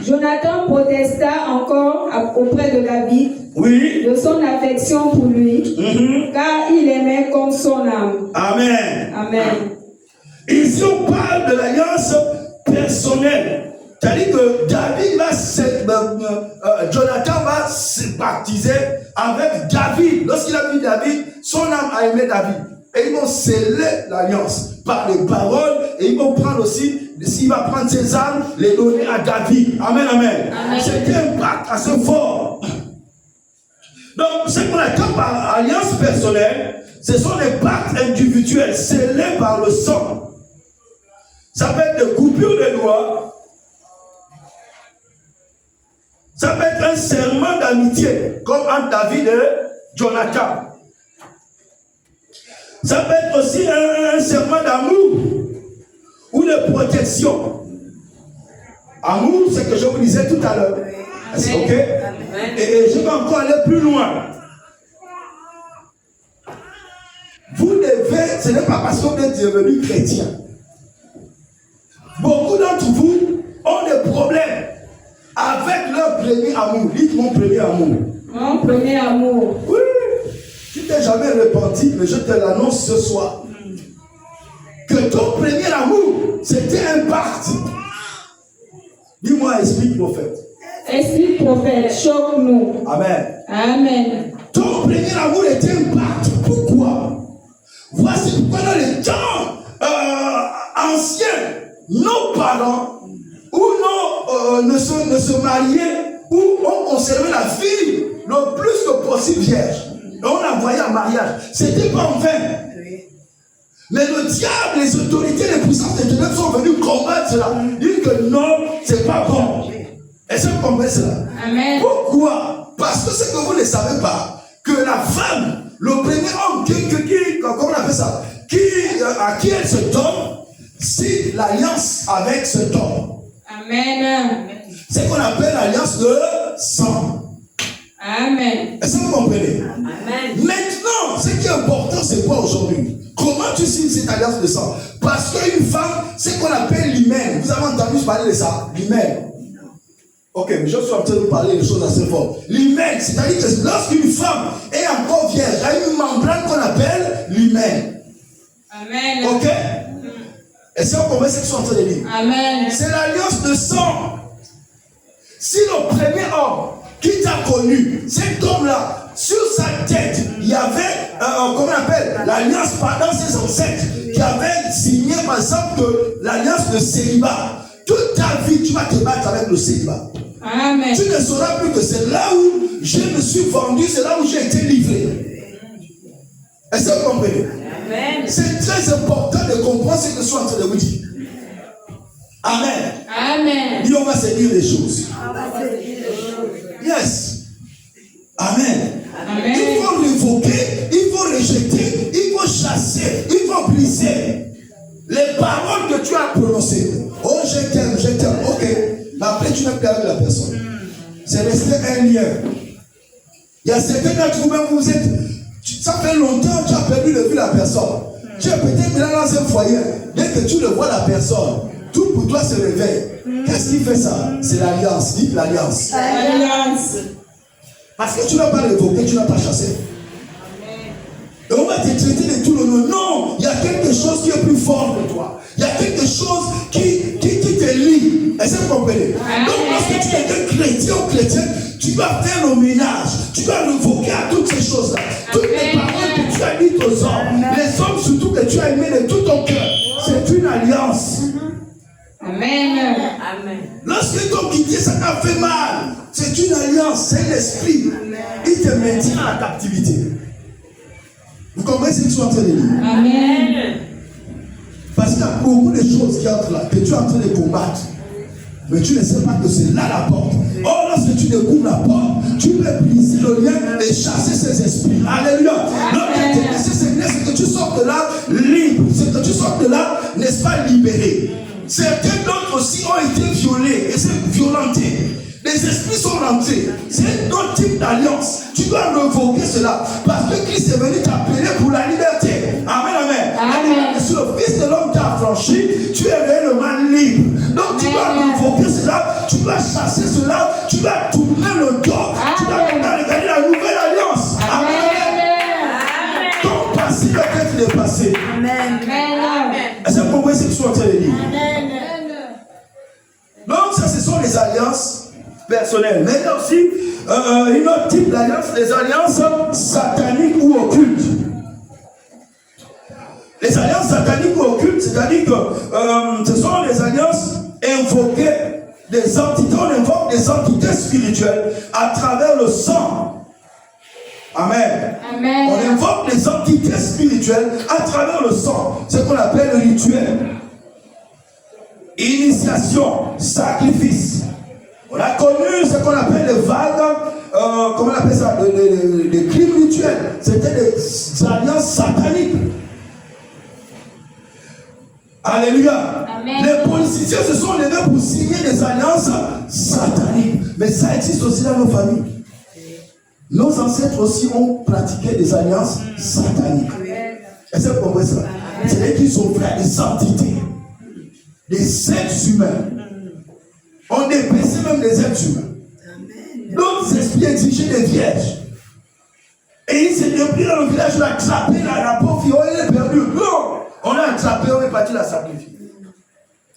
Jonathan protesta encore auprès de David Oui. de son affection pour lui, car il aimait comme son âme. Amen. Amen. Ici, on parle de l'alliance personnelle. C'est-à-dire que David Jonathan va se baptiser avec David. Lorsqu'il a vu David, son âme a aimé David. Et ils vont sceller l'alliance par les paroles. Et ils vont prendre aussi, s'il va prendre ses âmes, les donner à David. Amen, amen. C'était un pacte assez fort. Donc, ce qu'on attend par alliance personnelle, ce sont les pactes individuels scellés par le sang. Ça peut être des coupures de doigts. Ça peut être un serment d'amitié, comme entre David et Jonathan. Ça peut être aussi un serment d'amour ou de protection. Amour, c'est ce que je vous disais tout à l'heure. Est-ce ok? Et je vais encore aller plus loin. Vous devez, ce n'est pas parce que vous êtes devenu chrétien. Beaucoup d'entre vous ont des problèmes avec leur premier amour. Dites mon premier amour. Mon premier amour. Oui. Tu t'es jamais repenti, mais je te l'annonce ce soir. Que ton premier amour, c'était un pacte. Dis-moi, esprit prophète. Esprit prophète, choque-nous. Amen. Amen. Ton premier amour était un pacte. Pourquoi? Voici pourquoi dans les temps anciens, nos parents ou ne se mariaient ou on conservait la fille le plus que possible vierge. Et on la voyait en mariage. C'était pas en vain. Mais le diable, les autorités, les puissances des ténèbres sont venus combattre cela. Dire que non, c'est pas bon. Est-ce que vous comprenez cela? Amen. Pourquoi? Parce que c'est que vous ne savez pas que la femme, le premier homme comment on appelle ça, à qui elle se donne, c'est l'alliance avec cet homme. Amen. C'est ce qu'on appelle l'alliance de sang. Amen. Est-ce que vous comprenez? Amen. Maintenant, ce qui est important, c'est quoi aujourd'hui? Comment tu signes cette alliance de sang? Parce qu'une femme, c'est ce qu'on appelle l'hymen. Vous avez entendu parler de ça? L'hymen. Ok, mais je suis en train de vous parler de choses assez fortes. L'hymen, c'est-à-dire que lorsqu'une femme est encore vierge, il y a une membrane qu'on appelle l'hymen. Amen. Ok? Est-ce que vous comprenez ce que je suis en train de dire? Amen. C'est l'alliance de sang. Si le premier homme qui t'a connu, cet homme-là, sur sa tête, il y avait, comment on appelle, l'alliance pendant ses ancêtres, qui avait signé, par exemple, l'alliance de célibat. Toute ta vie, tu vas te battre avec le célibat. Amen. Tu ne sauras plus que c'est là où je me suis vendu, c'est là où j'ai été livré. Est-ce que vous comprenez? Amen. C'est très important de comprendre ce que je suis en train de vous dire. Amen. Amen. Et on va se dire les choses. Yes. Amen. Amen. Il faut révoquer, il faut rejeter, il faut chasser, il faut briser les paroles que tu as prononcées. Oh, je t'aime, ok. Mais après, tu n'as plus avec la personne. C'est resté un lien. Il y a certains d'entre vous-même, vous êtes. Ça fait longtemps que tu as perdu de vue la personne. Tu es peut-être là dans un foyer. Dès que tu le vois la personne, tout pour toi se réveille. Qu'est-ce qui fait ça? C'est l'alliance. Dites l'alliance. Alliance. Parce que tu n'as pas révoqué, tu n'as pas chassé. Et on va te traiter de tout le nom. Non, il y a quelque chose qui est plus fort que toi. Il y a quelque chose qui te lie. Est-ce que vous comprenez? Donc, lorsque tu es un chrétien ou chrétienne, tu dois faire le ménage, tu dois revoquer à toutes ces choses-là. Toutes les paroles que tu as dites aux hommes, les hommes surtout que tu as aimés de tout ton cœur, c'est une alliance. Amen. Lorsque ton quitté, ça t'a fait mal, c'est une alliance, c'est l'esprit. Il te maintient en captivité. Vous comprenez ce que je suis en train de dire? Amen. Parce qu'il y a beaucoup de choses qui entrent là, que tu es en train de combattre. Mais tu ne sais pas que c'est là la porte. Or, lorsque tu découvres la porte, tu peux briser le lien et chasser ces esprits. Alléluia. L'objectif de ce Seigneur, c'est que tu sortes de là libre. C'est que tu sortes de là, n'est-ce pas, libéré. Certains d'autres aussi ont été violés et c'est violentés. Les esprits sont rentrés. C'est un autre type d'alliance. Tu dois revoquer cela. Parce que Christ est venu t'appeler pour la liberté. Amen, amen. Si le Fils de l'homme t'a affranchi, tu es réellement libre. Donc tu dois revoquer cela. Tu dois chasser cela. Tu dois tourner le dos. Tu dois maintenant regarder la nouvelle alliance. Amen. Ton passé doit être dépassé. Amen. Est-ce que vous comprenez ce que je suis en train de dire? Donc ça, ce sont les alliances personnelles. Mais il y a aussi une autre type d'alliance, les alliances sataniques ou occultes. Les alliances sataniques ou occultes, c'est-à-dire que ce sont les alliances invoquées des entités. On invoque des entités spirituelles à travers le sang. Amen. On invoque des entités spirituelles à travers le sang. C'est ce qu'on appelle le rituel. Initiation, sacrifice. On a connu ce qu'on appelle les vagues, comment on appelle ça, les crimes rituels. C'était des alliances sataniques. Alléluia. Amen. Les politiciens se sont levés pour signer des alliances sataniques. Mais ça existe aussi dans nos familles. Nos ancêtres aussi ont pratiqué des alliances sataniques. Est-ce que vous comprenez ça? C'est-à-dire qu'ils ont fait des entités, des êtres humains. On dépassait même des êtres humains. D'autres esprits exigeaient des vierges. Et ils s'étaient pris dans le village, on a attrapé la pauvre fille, elle est perdue. Non! On a attrapé, on est parti la sacrifier.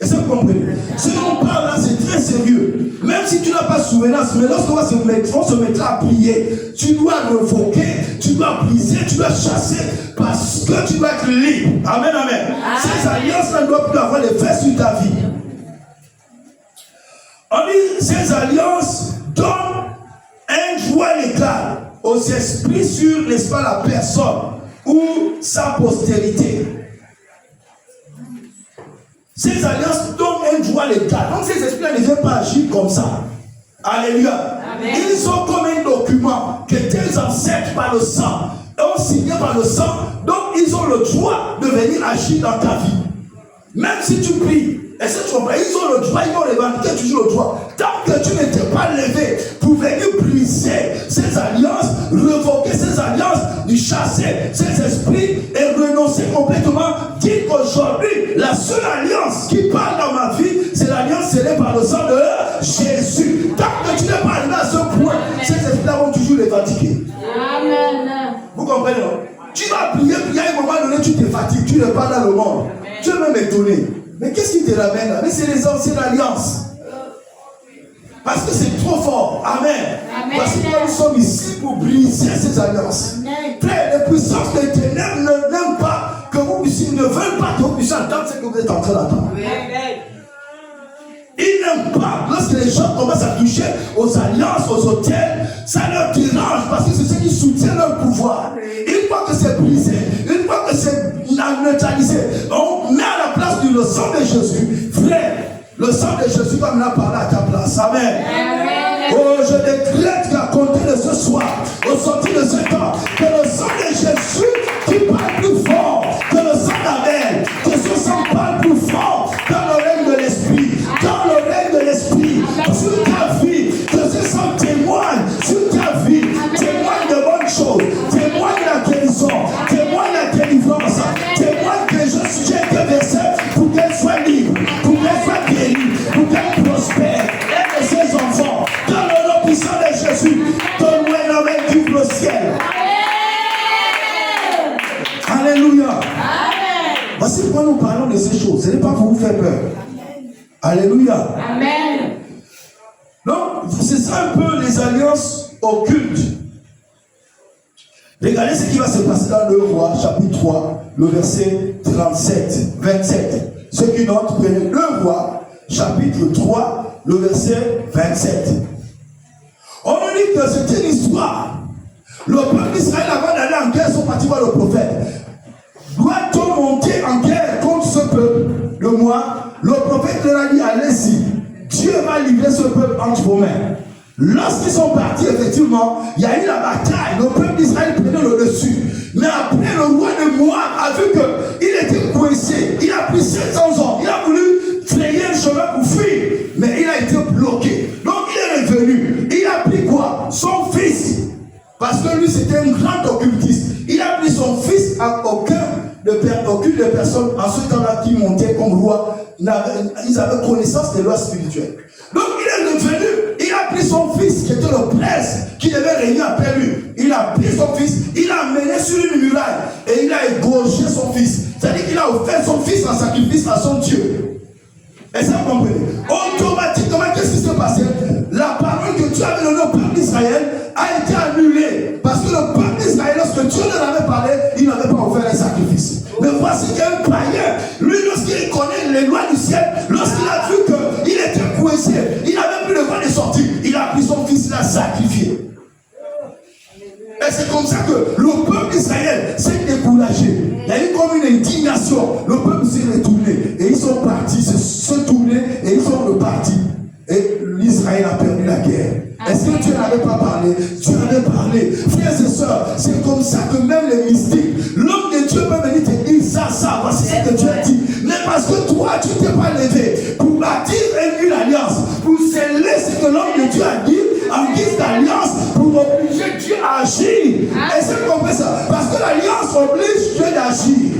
Est-ce que vous comprenez? Ce qu'on parle là, c'est très sérieux. Même si tu n'as pas souvenance, mais lorsqu'on se mettra à prier, tu dois revoquer, tu dois briser, tu dois chasser, parce que tu dois être libre. Amen, amen. Ces alliances-là ne doivent plus avoir d'effet sur ta vie. On dit, ces alliances donnent un joie légal aux esprits sur, n'est-ce pas, la personne ou sa postérité. Ces alliances donnent un droit légal. Donc ces esprits ne viennent pas agir comme ça. Alléluia. Amen. Ils sont comme un document que tes ancêtres par le sang ont signé par le sang. Donc ils ont le droit de venir agir dans ta vie. Même si tu pries, est-ce que tu comprends? Ils ont le droit, ils vont revendiquer toujours le droit. Tant que tu n'étais pas levé pour venir briser ces alliances, revoquer ces alliances, chasser ces esprits et renoncer complètement, dire qu'aujourd'hui, la seule alliance qui parle dans ma vie, c'est l'alliance scellée par le sang de Jésus. Tant que tu n'es pas arrivé à ce point, ces esprits-là vont toujours revendiquer. Amen. Vous comprenez, non? Tu vas prier, puis à un moment donné, tu te fatigues, tu n'es pas dans le monde. Tu es même étonné. Mais qu'est-ce qui te ramène là? Mais c'est les anciennes alliances. Parce que c'est trop fort. Amen. Amen. Parce que nous sommes ici pour briser ces alliances. Frère, les puissances des ténèbres n'aiment pas que vous puissiez, ne veulent pas que vous puissiez entendre ce que vous êtes en train d'entendre. Ils n'aiment pas lorsque les gens commencent à toucher aux alliances, aux hôtels, ça leur dérange parce que c'est ce qui soutient leur pouvoir. Une fois que c'est brisé, une fois que c'est neutralisé, on met à la place du sang de Jésus. Frère, le sang de Jésus va maintenant parler à ta place. Amen. Amen. Oh, je décrète qu'à compter de ce soir, au sortir de ce temps, que le sang de Jésus qui parle plus fort que le sang d'Abel, que ce sang parle plus fort dans l'oreille de l'esprit, dans l'oreille de l'esprit, sur ta vie, que ce sang témoigne sur ta vie, témoigne de bonnes choses, témoigne la guérison, témoigne la délivrance, témoigne que j'ai été versé pour qu'elle soit libre, pour qu'elle soit guérie, pour qu'elle prospère, et que ses enfants, dans le nom puissant de Jésus, donne-moi un amen, vive le ciel. Alléluia. Voici pourquoi nous parlons de ces choses. Ce n'est pas pour vous faire peur. Alléluia. Amen. Donc, c'est ça un peu les alliances occultes. Regardez ce qui va se passer dans le Roi, chapitre 3, le verset 27. Ceux qui notent, prenez le Roi, chapitre 3, le verset 27. On nous dit que c'est une histoire. Le peuple d'Israël, avant d'aller en guerre, sont partis voir le prophète. Doit-on monter en guerre contre ce peuple de moi? Le prophète leur a dit, allez-y, Dieu va livrer ce peuple entre vos mains. Lorsqu'ils sont partis, effectivement, il y a eu la bataille. Le peuple d'Israël prenait le dessus. Mais après, le roi de Moab a vu qu'il était coincé. Il a pris 700 hommes. Il a voulu frayer un chemin pour fuir. Mais il a été bloqué. Donc, il est revenu. Il a pris quoi? Son fils. Parce que lui, c'était un grand occultiste. Il a pris son fils à aucune des personnes en ce temps-là qui montaient comme roi. Ils avaient connaissance des lois spirituelles. Donc, il est revenu. Il a pris son fils, qui était le prince, qui devait régner après lui. Il a pris son fils, il l'a mené sur une muraille et il a égorgé son fils. C'est-à-dire qu'il a offert son fils en sacrifice à son Dieu. Est-ce que vous comprenez? Automatiquement, qu'est-ce qui s'est passé? La parole que Dieu avait donnée au peuple d'Israël a été annulée. Parce que le peuple d'Israël, lorsque Dieu leur avait parlé, il n'avait pas offert un sacrifice. Mais voici qu'il y a un païen. Lui, lorsqu'il connaît les lois du ciel, lorsqu'il a vu qu'il était coincé, il n'avait plus le droit de sortir. Il a pris son fils, il l'a sacrifié. Et c'est comme ça que le peuple d'Israël s'est découragé. Il y a eu comme une indignation. Le peuple s'est retourné. Et ils sont partis, se tourner et ils sont repartis. Et l'Israël a perdu la guerre. Est-ce que Dieu n'avait pas parlé? Dieu avait parlé. Frères et sœurs, c'est comme ça que même les mystiques, l'homme de Dieu peut venir te dire ça, voici ce que Dieu a dit. Mais parce que toi, tu ne t'es pas levé pour bâtir une alliance, pour sceller ce que l'homme de Dieu a dit en guise d'alliance, pour obliger Dieu à agir. Est-ce que vous comprenez ça? Parce que l'alliance oblige Dieu d'agir.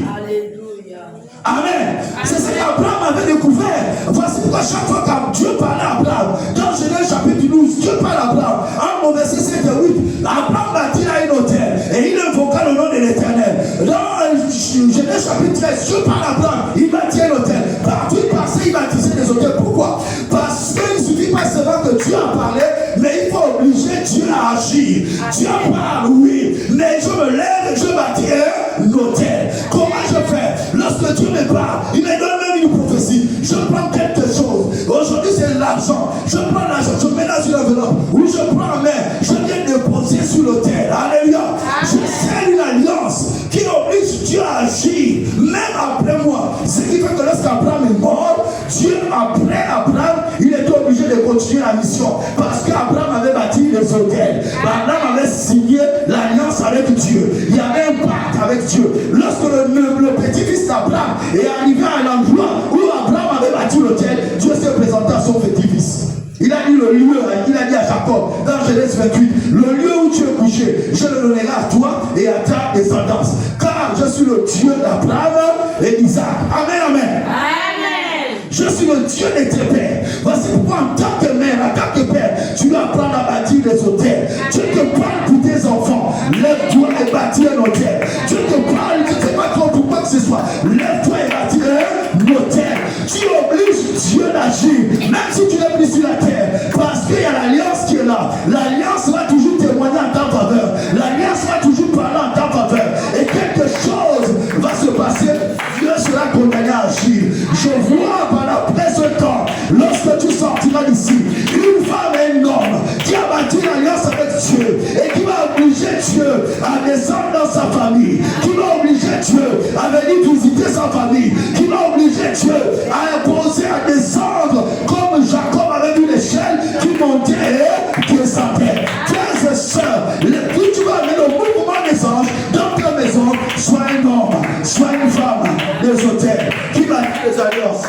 Amen. C'est ce qu'Abraham avait découvert. Voici pourquoi chaque fois que Dieu parlait à Abraham, dans Genèse chapitre 12, Dieu parle à Abraham. En verset 7 et 8, Abraham bâtit là une hôtel et il invoqua le nom de l'Éternel. Dans Genèse chapitre 13, Dieu parle à Abraham, il bâtit un hôtel. Partout il passait, il bâtissait des hôtels. Pourquoi? Parce qu'il ne suffit pas seulement que Dieu a parlé, mais il faut obliger Dieu à agir. Dieu parle, oui, mais je me lève et je bâtis un hôtel. Comment je fais? Lorsque Dieu me parle, il me donne même une prophétie. Je prends quelque chose. Aujourd'hui, c'est l'argent. Je prends l'argent, je mets dans une enveloppe. Ou je prends en main, je viens déposer sur l'autel. Alléluia. Je scelle une alliance qui oblige Dieu à agir, même après moi. Ce qui fait que lorsqu'Abraham est mort, Dieu, après Abraham, il était obligé de continuer la mission. Parce qu'Abraham avait bâti des hôtels. Abraham avait signé l'alliance avec Dieu. Il y avait un pacte avec Dieu. Lorsque le petit-fils d'Abraham est arrivé à l'endroit où Abraham avait bâti l'hôtel, Dieu s'est présenté à son petit-fils. Il a dit le lieu, il a dit à Jacob, dans Genèse 28, le lieu où tu es couché, je le donnerai à toi et à ta descendance. Car je suis le Dieu d'Abraham et d'Isaac. Amen, amen. Amen. Je suis le Dieu de tes pères. Voici pourquoi en tant que mère, en tant que père, tu dois apprendre à bâtir des hôtels. Dieu te parle pour tes enfants. Lève-toi et bâtis un hôtel. Dieu te parle, tu ne sais pas trop pour quoi que ce soit. Lève-toi et bâtis un hôtel. Tu obliges Dieu d'agir, même si tu n'es plus sur la terre. Parce qu'il y a l'alliance qui est là. L'alliance va toujours témoigner en ta faveur. L'alliance va toujours parler en ta faveur. Et quelque chose va se passer. Dieu sera condamné à agir. Je vois pendant presque un temps, lorsque tu sortiras d'ici, une femme et un homme qui a bâti une alliance avec Dieu et qui va obliger Dieu à descendre dans sa famille, qui va obliger Dieu à venir visiter sa famille, qui va obliger Dieu à imposer, à descendre comme Jacob avait vu l'échelle qui montait et qui descendait. Frères et sœurs, plus tu vas amener le mouvement des anges dans ta maison, soit un homme, soit une femme, des hôtels, qui va dire les alliances.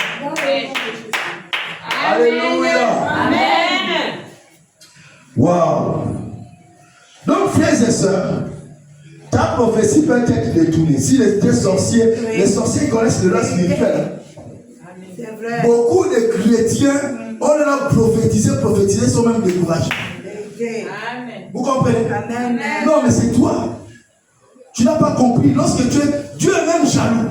Alléluia. Amen. Wow. Donc, frères et sœurs, ta prophétie peut être détournée. Si les sorciers, les sorciers connaissent le loi spirituel. C'est vrai. Beaucoup de chrétiens, on leur a prophétisé, sont même découragés. Amen. Vous comprenez? Amen. Non, mais c'est toi. Tu n'as pas compris. Lorsque Dieu est même jaloux.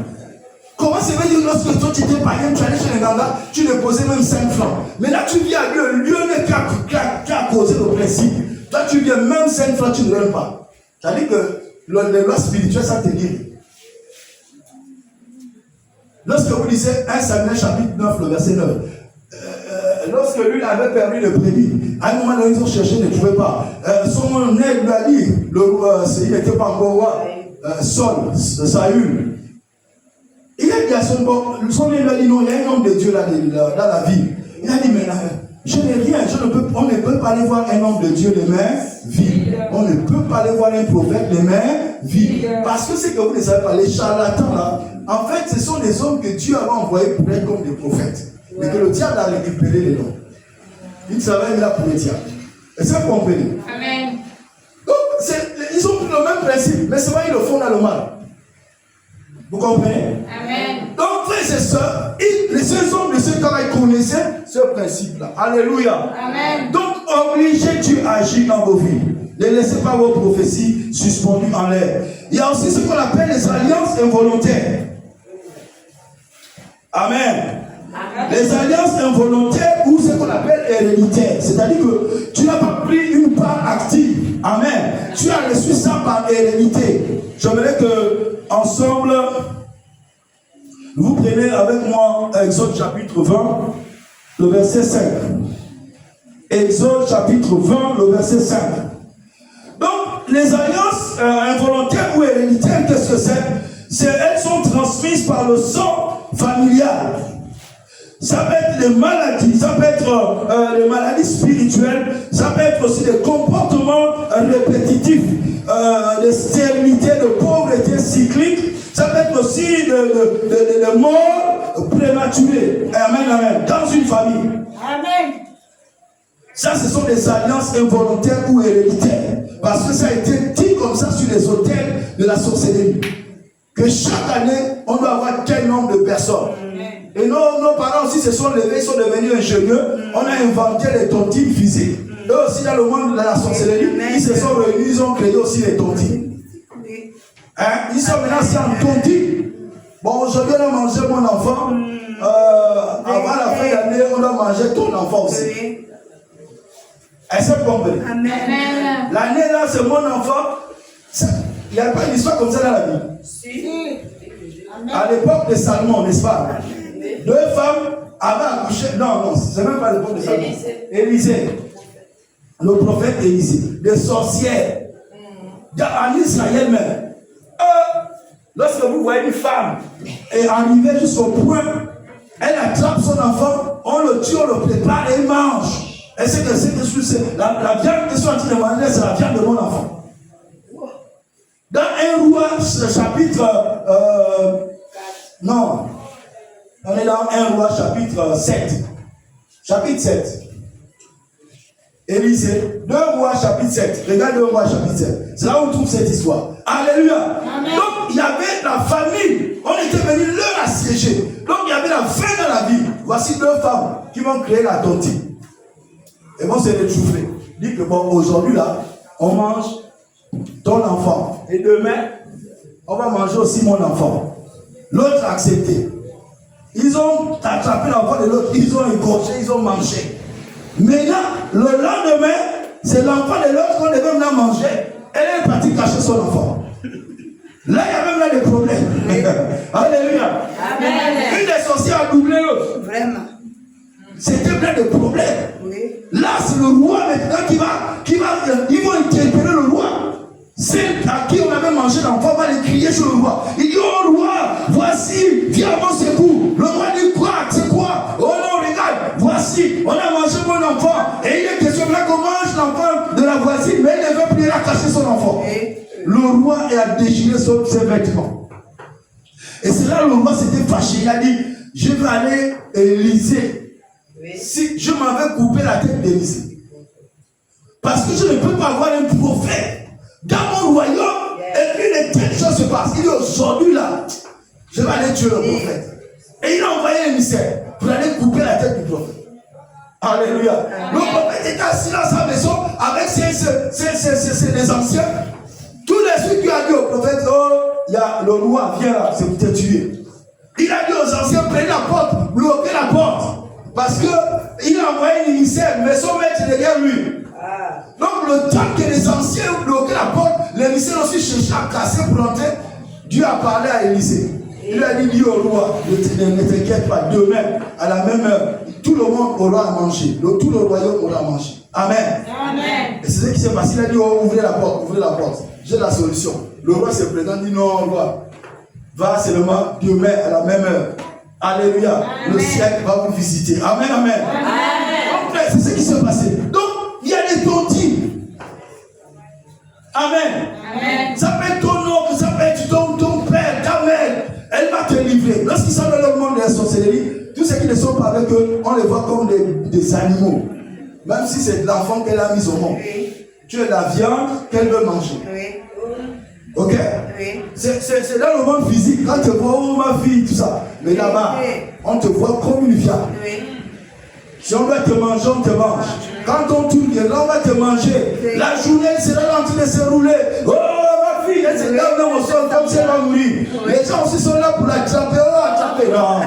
Comment ça veut dire lorsque toi tu étais païen, tu allais chez les Ganga, tu ne posais même 5 francs. Mais là tu viens à Dieu, Dieu n'est qu'à causer le principe. Toi tu viens même 5 francs, tu ne donnes pas. C'est-à-dire que les lois spirituelles, ça te guide. Lorsque vous lisez 1 Samuel chapitre 9, le verset 9, lorsque lui avait perdu le brebis, à un moment donné, ils ont cherché, ils ne trouvaient pas. Son aide lui a dit, il n'était pas encore roi, Saül. Il a dit à son aide lui a dit, non, il y a un homme de Dieu là, dans la ville. Il a dit, mais là, je n'ai rien, on ne peut pas aller voir un homme de Dieu les mains vides. On ne peut pas aller voir un prophète les mains vides. Parce que c'est que vous ne savez pas, les charlatans là, en fait, ce sont des hommes que Dieu avait envoyés pour être comme des prophètes. Mais que le diable a récupéré les noms. Il travaille là pour le diable. Est-ce que vous comprenez? Amen. Donc, ils ont pris le même principe, mais c'est pas ils le font dans le mal. Vous comprenez? Amen. Donc, frères et sœurs, les seuls hommes de ce temps-là, ils connaissaient ce principe-là. Alléluia. Amen. Donc, obligez Dieu à agir dans vos vies. Ne laissez pas vos prophéties suspendues en l'air. Il y a aussi ce qu'on appelle les alliances involontaires. Amen. Les alliances involontaires ou ce qu'on appelle héréditaires. C'est-à-dire que tu n'as pas pris une part active. Amen. Tu as reçu ça par hérédité. J'aimerais que, ensemble, vous prenez avec moi Exode chapitre 20, le verset 5. Exode chapitre 20, le verset 5. Donc, les alliances involontaires ou héréditaires, qu'est-ce que c'est? Elles sont transmises par le sang familial. Ça peut être des maladies, ça peut être des maladies spirituelles, ça peut être aussi des comportements répétitifs, de stérilité, de pauvreté cyclique, ça peut être aussi de morts prématurées. Amen, amen. Dans une famille. Amen. Ça, ce sont des alliances involontaires ou héréditaires. Parce que ça a été dit comme ça sur les autels de la sorcellerie. Que chaque année, on doit avoir quel nombre de personnes. Et nos parents aussi se sont levés, ils sont devenus ingénieurs. On a inventé les tontines physiques. Eux aussi, dans le monde de la sorcellerie, ils se sont réunis, ils ont créé aussi les tontines. Hein? Ils sont maintenant en tontines. Bon, aujourd'hui, on a mangé mon enfant. Avant la fin d'année, on doit manger ton enfant aussi. Est-ce que vous comprenez? Amen. L'année là, c'est mon enfant. Il n'y a pas une histoire comme ça dans la Bible. À l'époque de Salomon, n'est-ce pas? 2 femmes avaient accouché. Non, c'est même pas l'époque de Salomon. Élisée. Le prophète Élisée. Des sorcières. En Israël même. Lorsque vous voyez une femme et arriver jusqu'au point, elle attrape son enfant, on le tue, on le prépare et il mange. Et c'est que la viande que sont en train de manger, c'est la viande de mon enfant. Dans 1 Roi, chapitre... non. On est dans 1 Roi, chapitre 7. Chapitre 7. Élisée. 2 Rois, chapitre 7. Regarde 2 Rois, chapitre 7. C'est là où on trouve cette histoire. Alléluia. Amen. Donc, il y avait la famille. On était venu leur assiéger. Donc, il y avait la faim dans la vie. Voici 2 femmes qui vont créer la tontine. Et vont se réchauffer. Dit que bon, aujourd'hui là, on mange ton enfant. Et demain, on va manger aussi mon enfant. L'autre a accepté. Ils ont attrapé l'enfant de l'autre, ils ont égorgé, ils ont mangé. Maintenant, le lendemain, c'est l'enfant de l'autre qu'on devait venir manger. Elle est partie cacher son enfant. Là, il y a même là des problèmes. Alléluia. Amen. Une des sorcières a doublé l'autre. Vraiment. C'était plein de problèmes. Oui. Là, c'est le roi maintenant ils vont interpeller le roi. Celle à qui on avait mangé l'enfant va les crier sur le roi. Il dit, oh roi, voici, viens à mon secours. Le roi dit, quoi? C'est quoi? Oh non, regarde, voici, on a mangé mon enfant. Et il est question là qu'on mange l'enfant de la voisine, mais il ne veut plus la cacher son enfant. Le roi a déchiré ses vêtements. Et c'est là le roi s'était fâché. Il a dit, je vais aller Élysée. Si je m'avais coupé la tête d'Élysée. Parce que je ne peux pas avoir un prophète dans mon royaume et puis de telles choses se passent. Il dit aujourd'hui là, je vais aller tuer le prophète. Et il a envoyé un émissaire pour aller couper la tête du prophète. Alléluia. Le prophète était assis dans sa maison avec ses anciens. Tous les ceux qui ont dit au prophète, oh, il y a le roi, viens là, c'est pour te tuer. Il a dit aux anciens, prenez la porte, bloquez la porte. Parce qu'il a envoyé un émissaire, mais son maître est derrière lui. Donc le temps que les anciens bloquaient la porte, l'émissaire aussi cherchait à casser pour entrer. Dieu a parlé à Élisée. Il a dit au roi, ne t'inquiète pas, demain, à la même heure, tout le monde aura à manger. Tout le royaume aura à manger. Amen. Amen. Et c'est ce qui s'est passé. Il a dit, oh, ouvrez la porte, ouvrez la porte. J'ai la solution. Le roi se présente, dit, non, roi, va seulement demain à la même heure. Alléluia. Amen. Le ciel va vous visiter. Amen, amen. Amen. Donc, c'est ce qui s'est passé. Donc, il y a des tontines. Amen. Amen. Ça peut être ton oncle, ça peut être ton père, ta mère. Elle va te livrer. Lorsqu'ils sont dans le monde de la sorcellerie, tous ceux qui ne sont pas avec eux, on les voit comme des animaux. Même si c'est de l'enfant qu'elle a mis au monde. Oui. Tu es la viande qu'elle veut manger. Oui. Ok? Oui. C'est dans le monde physique. Quand tu vois, oh ma fille, tout ça. Mais là-bas, on te voit comme une viande. Oui. Si on doit te manger, on te mange. Quand on tourne, là, on va te manger. Oui. La journée, elle sera en train de se rouler. Oh ma fille, elle se lève dans mon sol comme si elle va mourir. Oui. Les gens aussi sont là pour l'attraper. Oh, attraper. Non.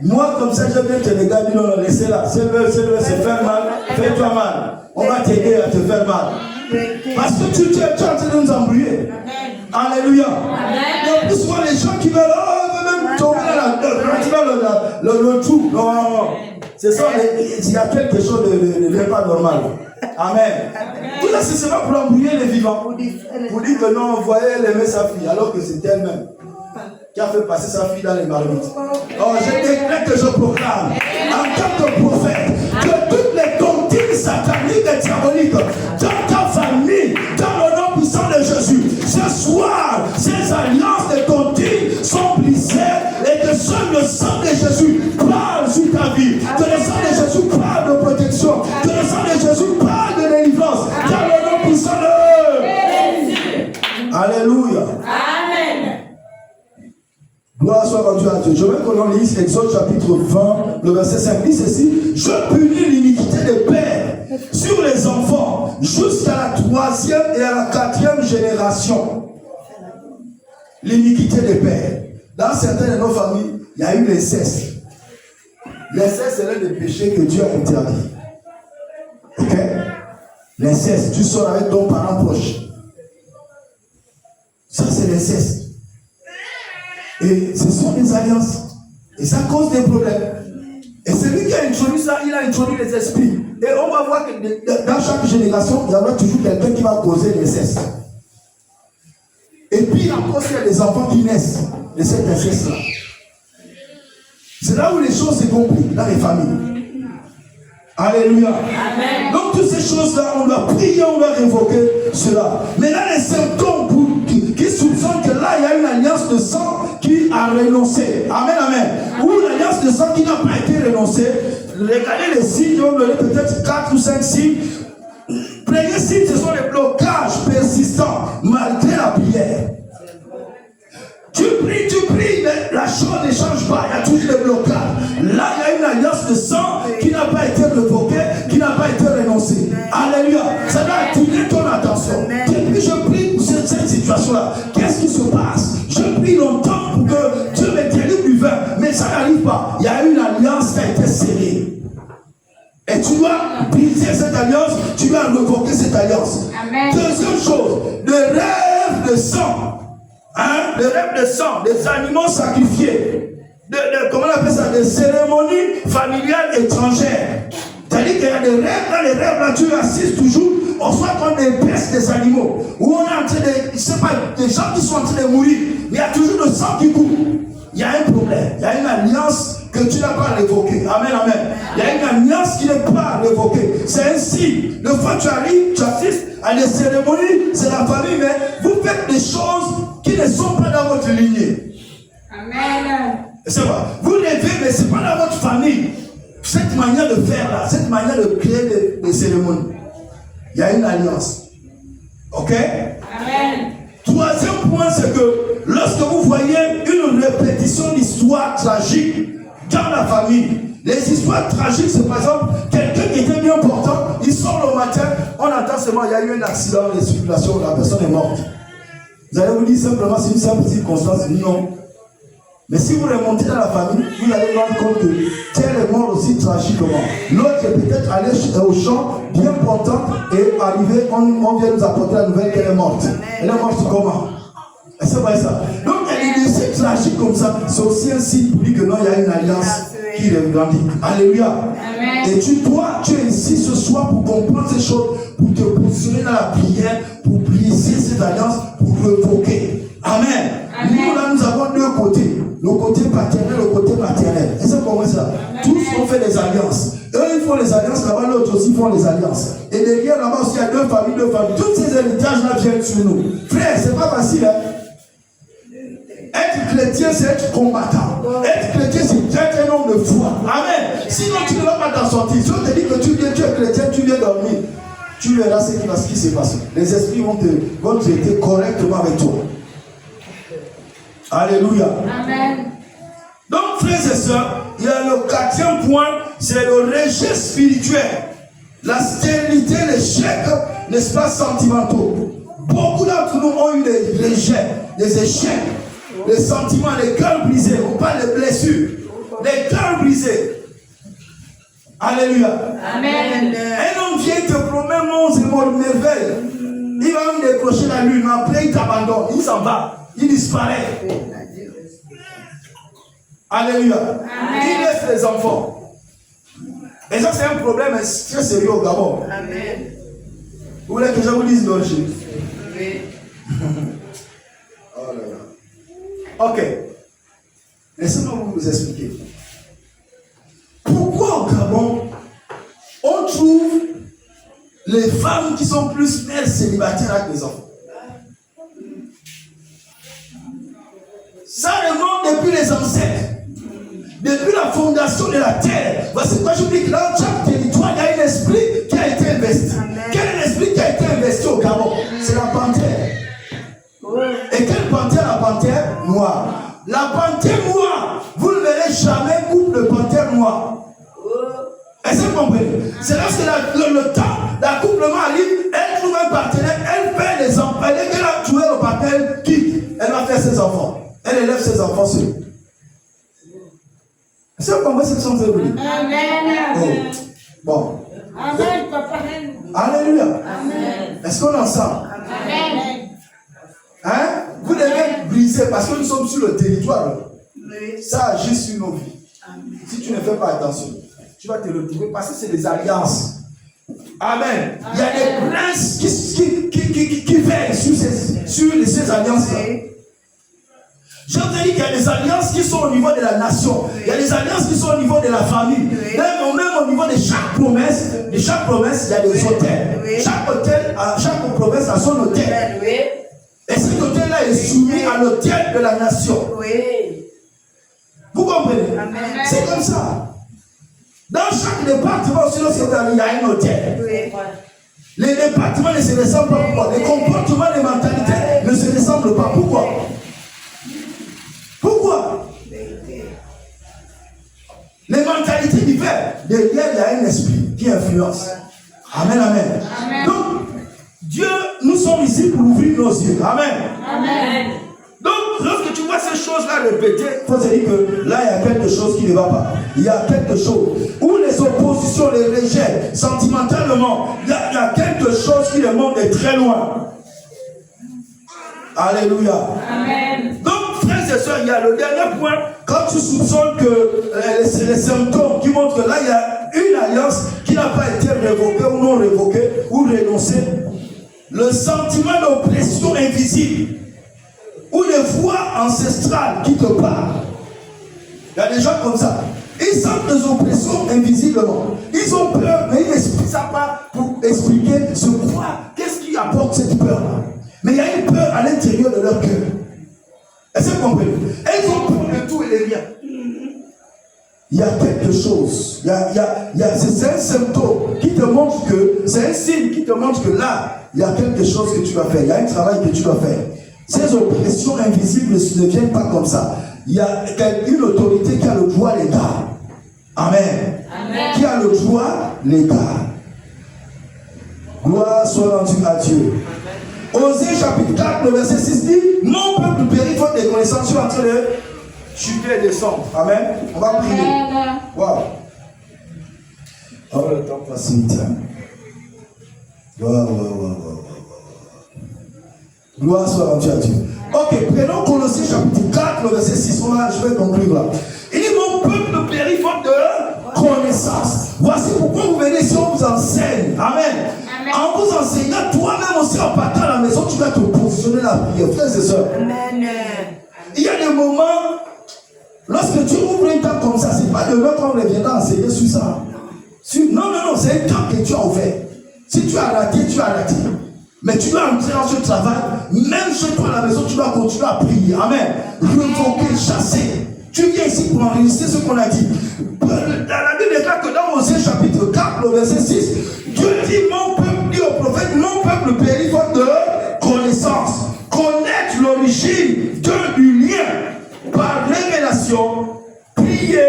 Moi, comme ça, je viens te regarder, non, laissez-la. Si elle veut se faire mal, fais-toi mal. On va t'aider à te faire mal. Parce que tu es en train de nous embrouiller. Alléluia. Donc, plus souvent, les gens qui veulent, même tomber le trou. Non. C'est ça, il y a quelque chose de pas normal. Amen. Tout ça, c'est seulement pour embrouiller les vivants. Pour dire que non, vous voyez, elle aimait sa fille, alors que c'est elle-même qui a fait passer sa fille dans les marmites. Oh, je déclare que je proclame, en tant que prophète, que toutes les tontines sataniques et diaboliques dans ta famille, dans le nom puissant de Jésus, ce soir, ces alliances de tontines sont brisées et que seul le sang de Jésus parle sur ta vie. Que le sang de Jésus parle de protection. Que le sang de Jésus parle de délivrance. Dans le nom puissant de Jésus. Alléluia. Amen. Gloire soit rendue à Dieu. Je veux que l'on lise Exode chapitre 20, le verset 5. Dit ceci: je punis l'iniquité des pères sur les enfants jusqu'à la 3e et à la 4e génération. L'iniquité des pères. Dans certaines de nos familles, il y a eu l'inceste. L'inceste, c'est l'un des péchés que Dieu a interdit. Ok? L'inceste, tu sors avec ton parent proche. Ça, c'est l'inceste. Et ce sont des alliances. Et ça cause des problèmes. Et celui qui a introduit ça, il a introduit les esprits. Et on va voir que dans chaque génération, il y aura toujours quelqu'un qui va causer l'inceste. Et puis, encore, il y a des enfants qui naissent de cet inceste-là. C'est là où les choses se compliquent dans les familles. Alléluia. Amen. Donc, toutes ces choses-là, on doit prier, on doit révoquer cela. Mais là, les symptômes qui soupçonnent que là, il y a une alliance de sang qui a renoncé. Amen, amen. Ou une alliance de sang qui n'a pas été renoncée. Regardez les signes, on donne peut-être 4 ou 5 signes. Premiers signes, ce sont les blocages persistants malgré la prière. Tu pries, mais la chose ne change pas. Il y a toujours des blocages. Là, il y a une alliance de sang qui n'a pas été révoquée, qui n'a pas été renoncée. Alléluia. Ça doit attirer ton attention. Et puis je prie pour cette situation-là. Qu'est-ce qui se passe? Je prie longtemps pour que Dieu me délivre du vin, mais ça n'arrive pas. Il y a une alliance qui a été scellée. Et tu dois briser cette alliance, tu dois révoquer cette alliance. Amen. Deuxième chose, le rêve de sang. Hein? Le rêve de sang, des animaux sacrifiés, comment on appelle ça, des cérémonies familiales étrangères. C'est-à-dire qu'il y a des rêves, dans les rêves là, tu assistes toujours, on soit qu'on épaisse des animaux, où on est en train de, je ne sais pas, des gens qui sont en train de mourir, mais il y a toujours le sang qui coule. Il y a un problème, il y a une alliance que tu n'as pas révoquée. Amen, amen. Il y a une alliance qui n'est pas révoquée. C'est ainsi, le fois que tu arrives, tu assistes à des cérémonies, c'est la famille, mais vous faites des choses qui ne sont pas dans votre lignée. Amen. C'est vrai. Vous levez, mais ce n'est pas dans votre famille. Cette manière de faire là, cette manière de créer des cérémonies, il y a une alliance. Ok? Amen. Troisième point, c'est que lorsque vous voyez une répétition d'histoires tragiques dans la famille, les histoires tragiques, c'est par exemple quelqu'un qui était bien portant, il sort le matin, on entend seulement il y a eu un accident de circulation, la personne est morte. Vous allez vous dire simplement c'est une simple circonstance. Non. Mais si vous remontez dans la famille, vous allez vous rendre compte que tel est mort aussi tragiquement. L'autre est peut-être allé au champ, bien contente, et arrivé, on vient nous apporter la nouvelle qu'elle est morte. Elle est morte comment? C'est vrai ça. Donc elle est laissée tragique comme ça. C'est aussi un signe pour dire que non, il y a une alliance qui grandit. Alléluia. Amen. Et tu es ici ce soir pour comprendre ces choses, pour te positionner dans la prière, pour briser cette alliance, pour revoquer. Amen. Amen. Nous là, nous avons deux côtés. Le côté paternel, le côté maternel. Et c'est comment ça? Amen. Tous ont fait des alliances. Eux, ils font les alliances, là-bas, l'autre aussi font les alliances. Et derrière, là-bas aussi, il y a deux familles. Tous ces héritages-là viennent sur nous. Frère, c'est pas facile, hein? Être chrétien, c'est être combattant. Être chrétien, c'est être un homme de foi. Amen. Sinon, tu ne vas pas t'en sortir. Si on te dit que tu es chrétien, tu viens dormir, tu verras ce qui se passe. Les esprits vont traiter correctement avec toi. Alléluia. Amen. Donc, frères et sœurs, il y a le quatrième point, c'est le rejet spirituel. La stérilité, l'échec, n'est-ce pas, sentimentaux. Beaucoup d'entre nous ont eu des rejets, des échecs, des sentiments, des cœurs brisés. On parle de blessures, des cœurs brisés. Alléluia. Amen. Un homme vient te promet monts et merveilles. Il va me décrocher la lune, mais après il t'abandonne, il s'en va, il disparaît. Alléluia. Amen. Il laisse les enfants. Et ça, c'est un problème très sérieux au Gabon. Amen. Vous voulez que je vous dise l'origine? Oui. Oh là là. Ok. Laissez-moi vous expliquer. Pourquoi au Gabon, on trouve les femmes qui sont plus mères célibataires avec les enfants? Ça remonte depuis les ancêtres. Depuis la fondation de la terre. Voici pourquoi je dis que dans chaque territoire, il y a un esprit qui a été investi. Quel est l'esprit qui a été investi au Gabon? C'est la panthère. Et quelle panthère? La panthère noire. La panthère noire, vous ne verrez jamais couple de panthère noire. Est-ce que vous comprenez? C'est lorsque le temps d'accouplement arrive, elle trouve un partenaire, elle fait les enfants. Elle est qu'elle a trouvé le partenaire, elle quitte. Elle va faire ses enfants. Elle élève ses enfants seuls. Est-ce que vous comprenez ce que sont ces bruits? Amen. Bon. Amen, papa. Alléluia. Amen. Est-ce qu'on est ensemble? Amen. Hein? Vous devez briser parce que nous sommes sur le territoire. Ça agit sur nos vies. Si tu ne fais pas attention, tu vas te retrouver parce que c'est des alliances. Amen. Il y a des princes qui veillent sur ces alliances-là. Je vous ai dit qu'il y a des alliances qui sont au niveau de la nation. Il y a des alliances qui sont au niveau de la famille. Même au niveau de chaque promesse, il y a des hôtels. Chaque promesse a son hôtel. Et cet hôtel-là est soumis à l'hôtel de la nation. Vous comprenez? C'est comme ça. Dans chaque département, aussi, il y a un hôtel. Les départements ne se ressemblent pas. Pourquoi? Les comportements, les mentalités ne se ressemblent pas. Pourquoi? Pourquoi? Les mentalités diffèrent. Derrière, il y a un esprit qui influence. Amen, amen. Amen. Donc, Dieu, nous sommes ici pour ouvrir nos yeux. Amen. Amen. Donc, lorsque tu vois ces choses-là répétées, il faut se dire que là, il y a quelque chose qui ne va pas. Il y a quelque chose. Ou les oppositions, les rejets, sentimentalement, il y a quelque chose qui remonte de très loin. Alléluia. Amen. Donc, frères et sœurs, il y a le dernier point. Quand tu soupçonnes que les symptômes qui montrent que là, il y a une alliance qui n'a pas été révoquée ou non révoquée ou renoncée, le sentiment d'oppression invisible ou les voix ancestrales qui te parlent. Il y a des gens comme ça. Ils sentent des oppressions invisiblement. Ils ont peur, mais ils n'expliquent ça pas pour expliquer ce quoi. Qu'est-ce qui apporte cette peur-là? Mais il y a une peur à l'intérieur de leur cœur. Est-ce que vous comprenez? Elles ont peur de tout et de rien. Il y a quelque chose. C'est un symptôme qui te montre que, c'est un signe qui te montre que là, il y a quelque chose que tu dois faire. Il y a un travail que tu dois faire. Ces oppressions invisibles ne viennent pas comme ça. Il y a une autorité qui a le droit légal. Amen. Amen. Qui a le droit légal. Gloire soit rendue à Dieu. Osée chapitre 4, le verset 6 dit: mon peuple périt faute de connaissances. chuter et descendre. Amen. On va prier. Amen. Waouh. Oh, le temps passe vite. Waouh. Gloire soit rendue à Dieu. Ok, prenons Colossiens chapitre 4, le verset 6. Je vais conclure là. Il dit, mon peuple périt faute de connaissance. Voici pourquoi vous venez ici, on vous enseigne. Amen. En vous enseignant, toi-même aussi en partant à la maison, tu vas te positionner la prière. Frères et sœurs. Amen. Il y a des moments, lorsque tu ouvres un temps comme ça, c'est pas demain qu'on reviendra enseigner sur ça. Non, c'est un temps que tu as ouvert. Si tu as raté, tu as raté. Mais tu dois entrer dans ce travail, même chez toi à la maison, tu dois continuer à prier. Amen. Revoquer, chasser. Tu viens ici pour enregistrer ce qu'on a dit. La Bible déclare que dans Osée chapitre 4, le verset 6, Dieu dit, mon peuple, dit au prophète, mon peuple périt faute de connaissance. Connaître l'origine du lien par révélation, prier,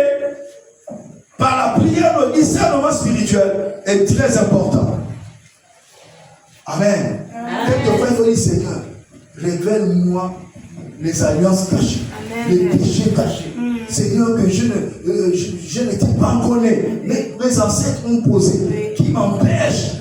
par la prière, le discernement spirituel est très important. Amen. Quelquefois, il faut dire, Seigneur, révèle-moi les alliances cachées, les péchés cachés. Seigneur, que je n'étais pas encore né, mais mes ancêtres ont posé, qui m'empêchent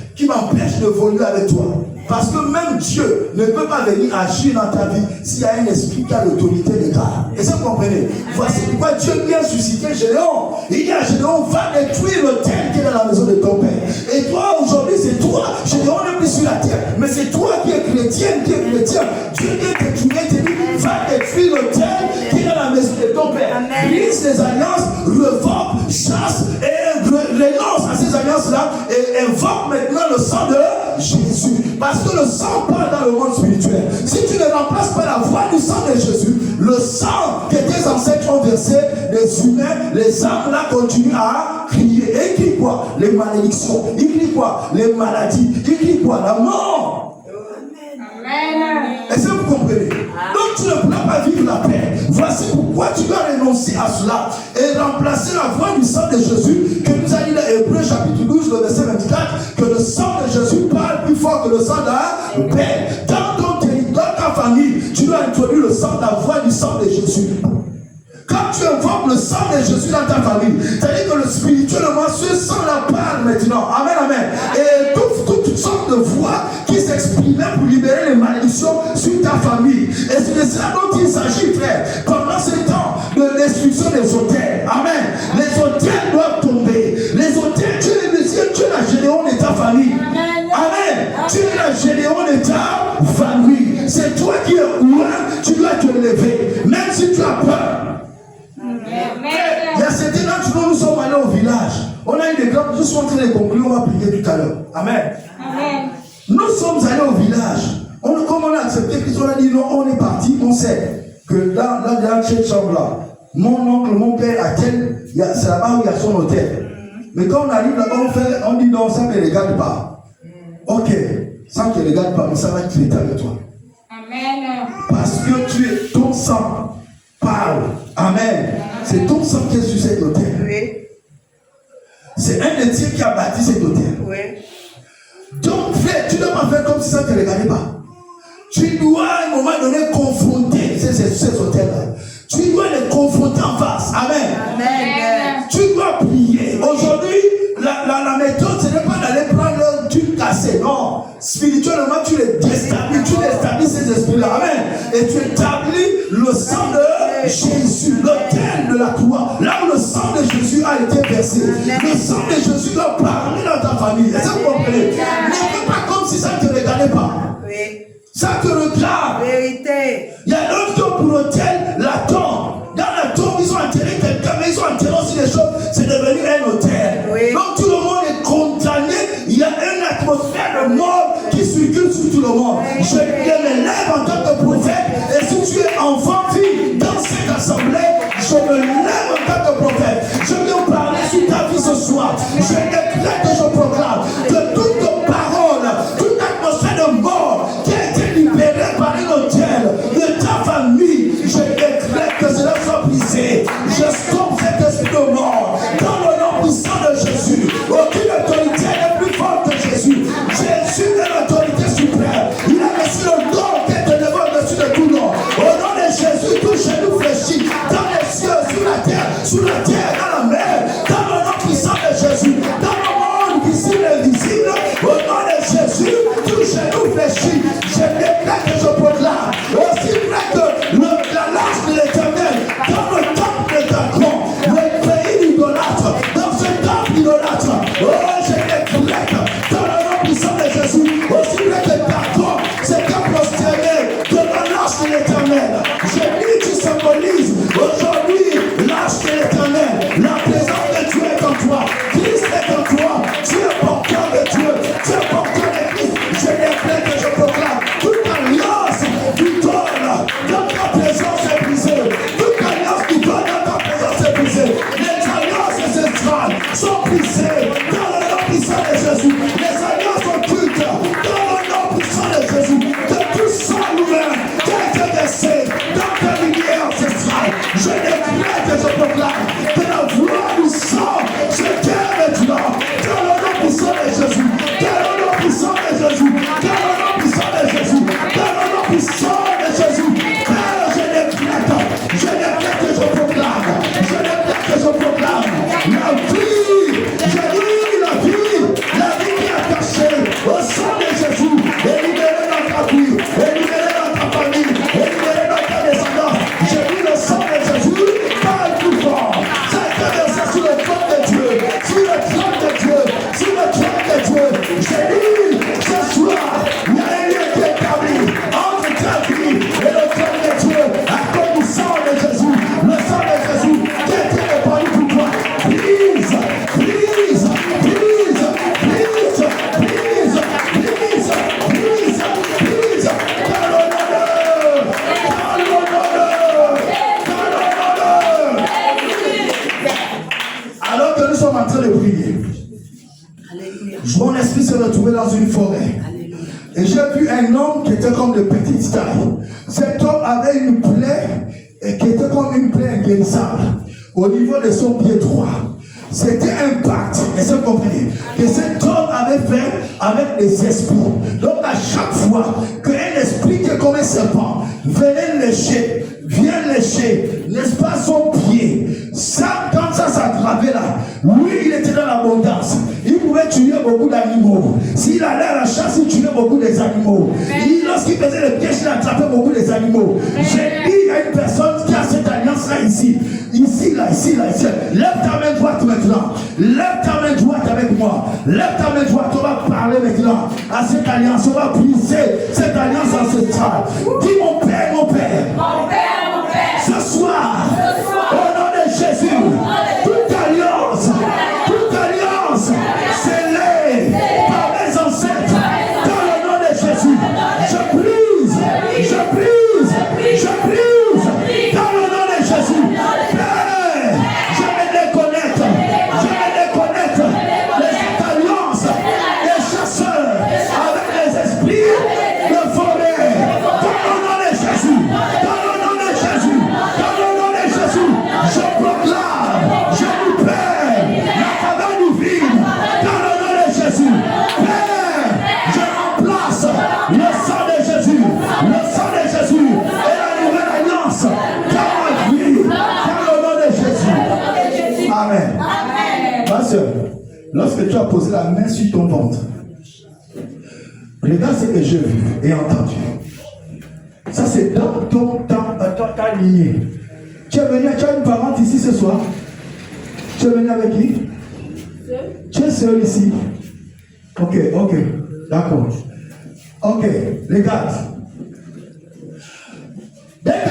de voler avec toi. Parce que même Dieu ne peut pas venir agir dans ta vie s'il y a un esprit qui a l'autorité de garde. Et ça, vous comprenez? Voici pourquoi Dieu vient susciter Gédéon. Il dit à Gédéon, va détruire le terre qui est dans la maison de ton père. Et toi, aujourd'hui, c'est toi. Gédéon n'est plus sur la terre. Mais c'est toi qui es chrétienne, qui est chrétien. Dieu vient t'étudier, te dit, va détruire le terre qui est dans la maison de ton père. Brise les alliances, revoque, chasse et renonce à ces alliances-là et invoque maintenant le sang de Jésus. Parce que le sang parle dans le monde spirituel. Si tu ne remplaces pas la voix du sang de Jésus, le sang que tes ancêtres ont versé, les humains, les âmes là continuent à crier. Et il crie quoi? Les malédictions. Il crie quoi? Les maladies. Il crie quoi? La mort. Amen. Est-ce que vous comprenez? Donc tu ne pourras pas vivre la paix. Voici pourquoi tu dois renoncer à cela et remplacer la voix du sang de Jésus que nous a dit dans Hébreux chapitre 12, le verset 24, que le sang de Jésus parle plus fort que le sang d'un père. Dans ton territoire, dans ta famille, tu dois introduire le sang, la voix du sang de Jésus. Quand tu invoques le sang de Jésus dans ta famille, c'est-à-dire que le spirituellement, ce sang-là parle maintenant. Amen, amen. Et toutes sortes de voix qui s'exprimaient pour libérer les malédictions sur ta famille. Et c'est de cela dont il s'agit, frère. Pendant ce temps de destruction des autels. Amen. Les autels doivent tomber. Les autels, tu es la Gédéon de ta famille. Amen. Tu es la Gédéon de ta famille. C'est toi qui es loin, tu dois te lever. Même si tu as peur. Il y a certains d'entre nous, nous sommes allés au village. On a eu des grands, nous sommes en train de conclure, on va prier tout à l'heure. Amen. Amen. Nous sommes allés au village. Comme on a accepté Christ, on a dit non, on est parti, on sait que dans cette chambre-là, mon oncle, mon père, c'est là-bas où il y a son hôtel. Mais quand on arrive là-bas, on dit non, ça ne me regarde pas. Ok, ça ne te regarde pas, mais ça va traiter avec toi. Amen. Parce que ton sang parle. Amen. C'est ton sang qui est sur cet hôtel. Oui. C'est un des tiens qui a bâti cet hôtel. Oui. Donc, frère, tu ne dois pas faire comme si ça ne te regardait pas. Tu dois à un moment donné confronter ces hôtels-là. Tu dois les confronter en face. Amen. Amen. Tu dois prier. Aujourd'hui, la méthode, ce n'est pas d'aller prendre leur tube cassé. Non. Spirituellement, tu les déstabilises. Tu déstabilises ces esprits-là. Amen. Et tu établis le sang de Jésus, l'autel de la croix. Là où le sang de Jésus a été versé. Le sang de Jésus doit parler dans ta famille. Est-ce que vous comprenez? Ne fais pas comme si ça ne te regardait pas. Oui. Ça te regarde. Vérité. Il y a d'autres qui ont pour hôtel la tombe. Dans la tombe, ils ont enterré quelqu'un, mais ils ont enterré aussi des choses. C'est devenu un hôtel. Oui. Donc tout le monde est condamné. Il y a une atmosphère de mort qui circule sur tout le monde. Oui. Je me lève en tant que prophète. Et si tu es enfant, fille, dans cette assemblée, je me lève en tant que prophète. Je viens parler sur ta vie ce soir. Je déclare que je proclame que toute parole, toute atmosphère de mort qui a été libérée par un hôtel de ta famille, je déclare que cela soit brisé. Je stoppe cet esprit de mort dans le nom puissant de Jésus. Aucune autorité n'est plus forte que Jésus. Jésus est l'autorité suprême. Il a reçu le don qui est élevé au-dessus de tout nom. Au nom de Jésus, tout genou fléchit dans les cieux une forêt. Et j'ai vu un homme qui était comme de petite taille. Cet homme avait une plaie et qui était comme une plaie inguérissable au niveau de son pied droit. C'était un pacte, est-ce que vous comprenez, que cet homme avait fait avec les esprits. Donc à chaque fois qu'un esprit qui est comme un serpent venait lécher, vient lécher, n'est-ce pas, son pied, ça, quand ça s'aggravait là, lui il était dans l'abondance. Il pouvait tuer beaucoup d'animaux. S'il allait à la chasse, il tuait beaucoup des animaux. Lorsqu'il faisait le piège, il attrapait beaucoup des animaux. J'ai dit, il y a une personne qui a cette alliance-là ici. Ici. Lève ta main droite maintenant. Lève ta main droite avec moi. Lève ta main droite. On va parler maintenant à cette alliance. On va briser cette alliance ancestrale. Dis mon Père, mon Père. Mon Père. Ce soir, au nom de Jésus, toute alliance scellée par mes ancêtres, dans le nom de Jésus, je brise, dans le nom de Jésus. Père, je me déconnecte de cette alliance des chasseurs avec les esprits de forêt, dans le nom de Jésus, je proclame, je libère la cabane divine dans le nom de Jésus. Père, je remplace le sang de Jésus et la nouvelle alliance dans ma vie, dans le nom de Jésus. Amen. Ma soeur, lorsque tu as posé la main sur ton ventre, regarde ce que j'ai vu et entendu. Ça c'est dans ta lignée. Tu as une parente ici ce soir? Tu es venu avec qui? Tu es seul ici? Ok, d'accord. Ok, regarde. Dès que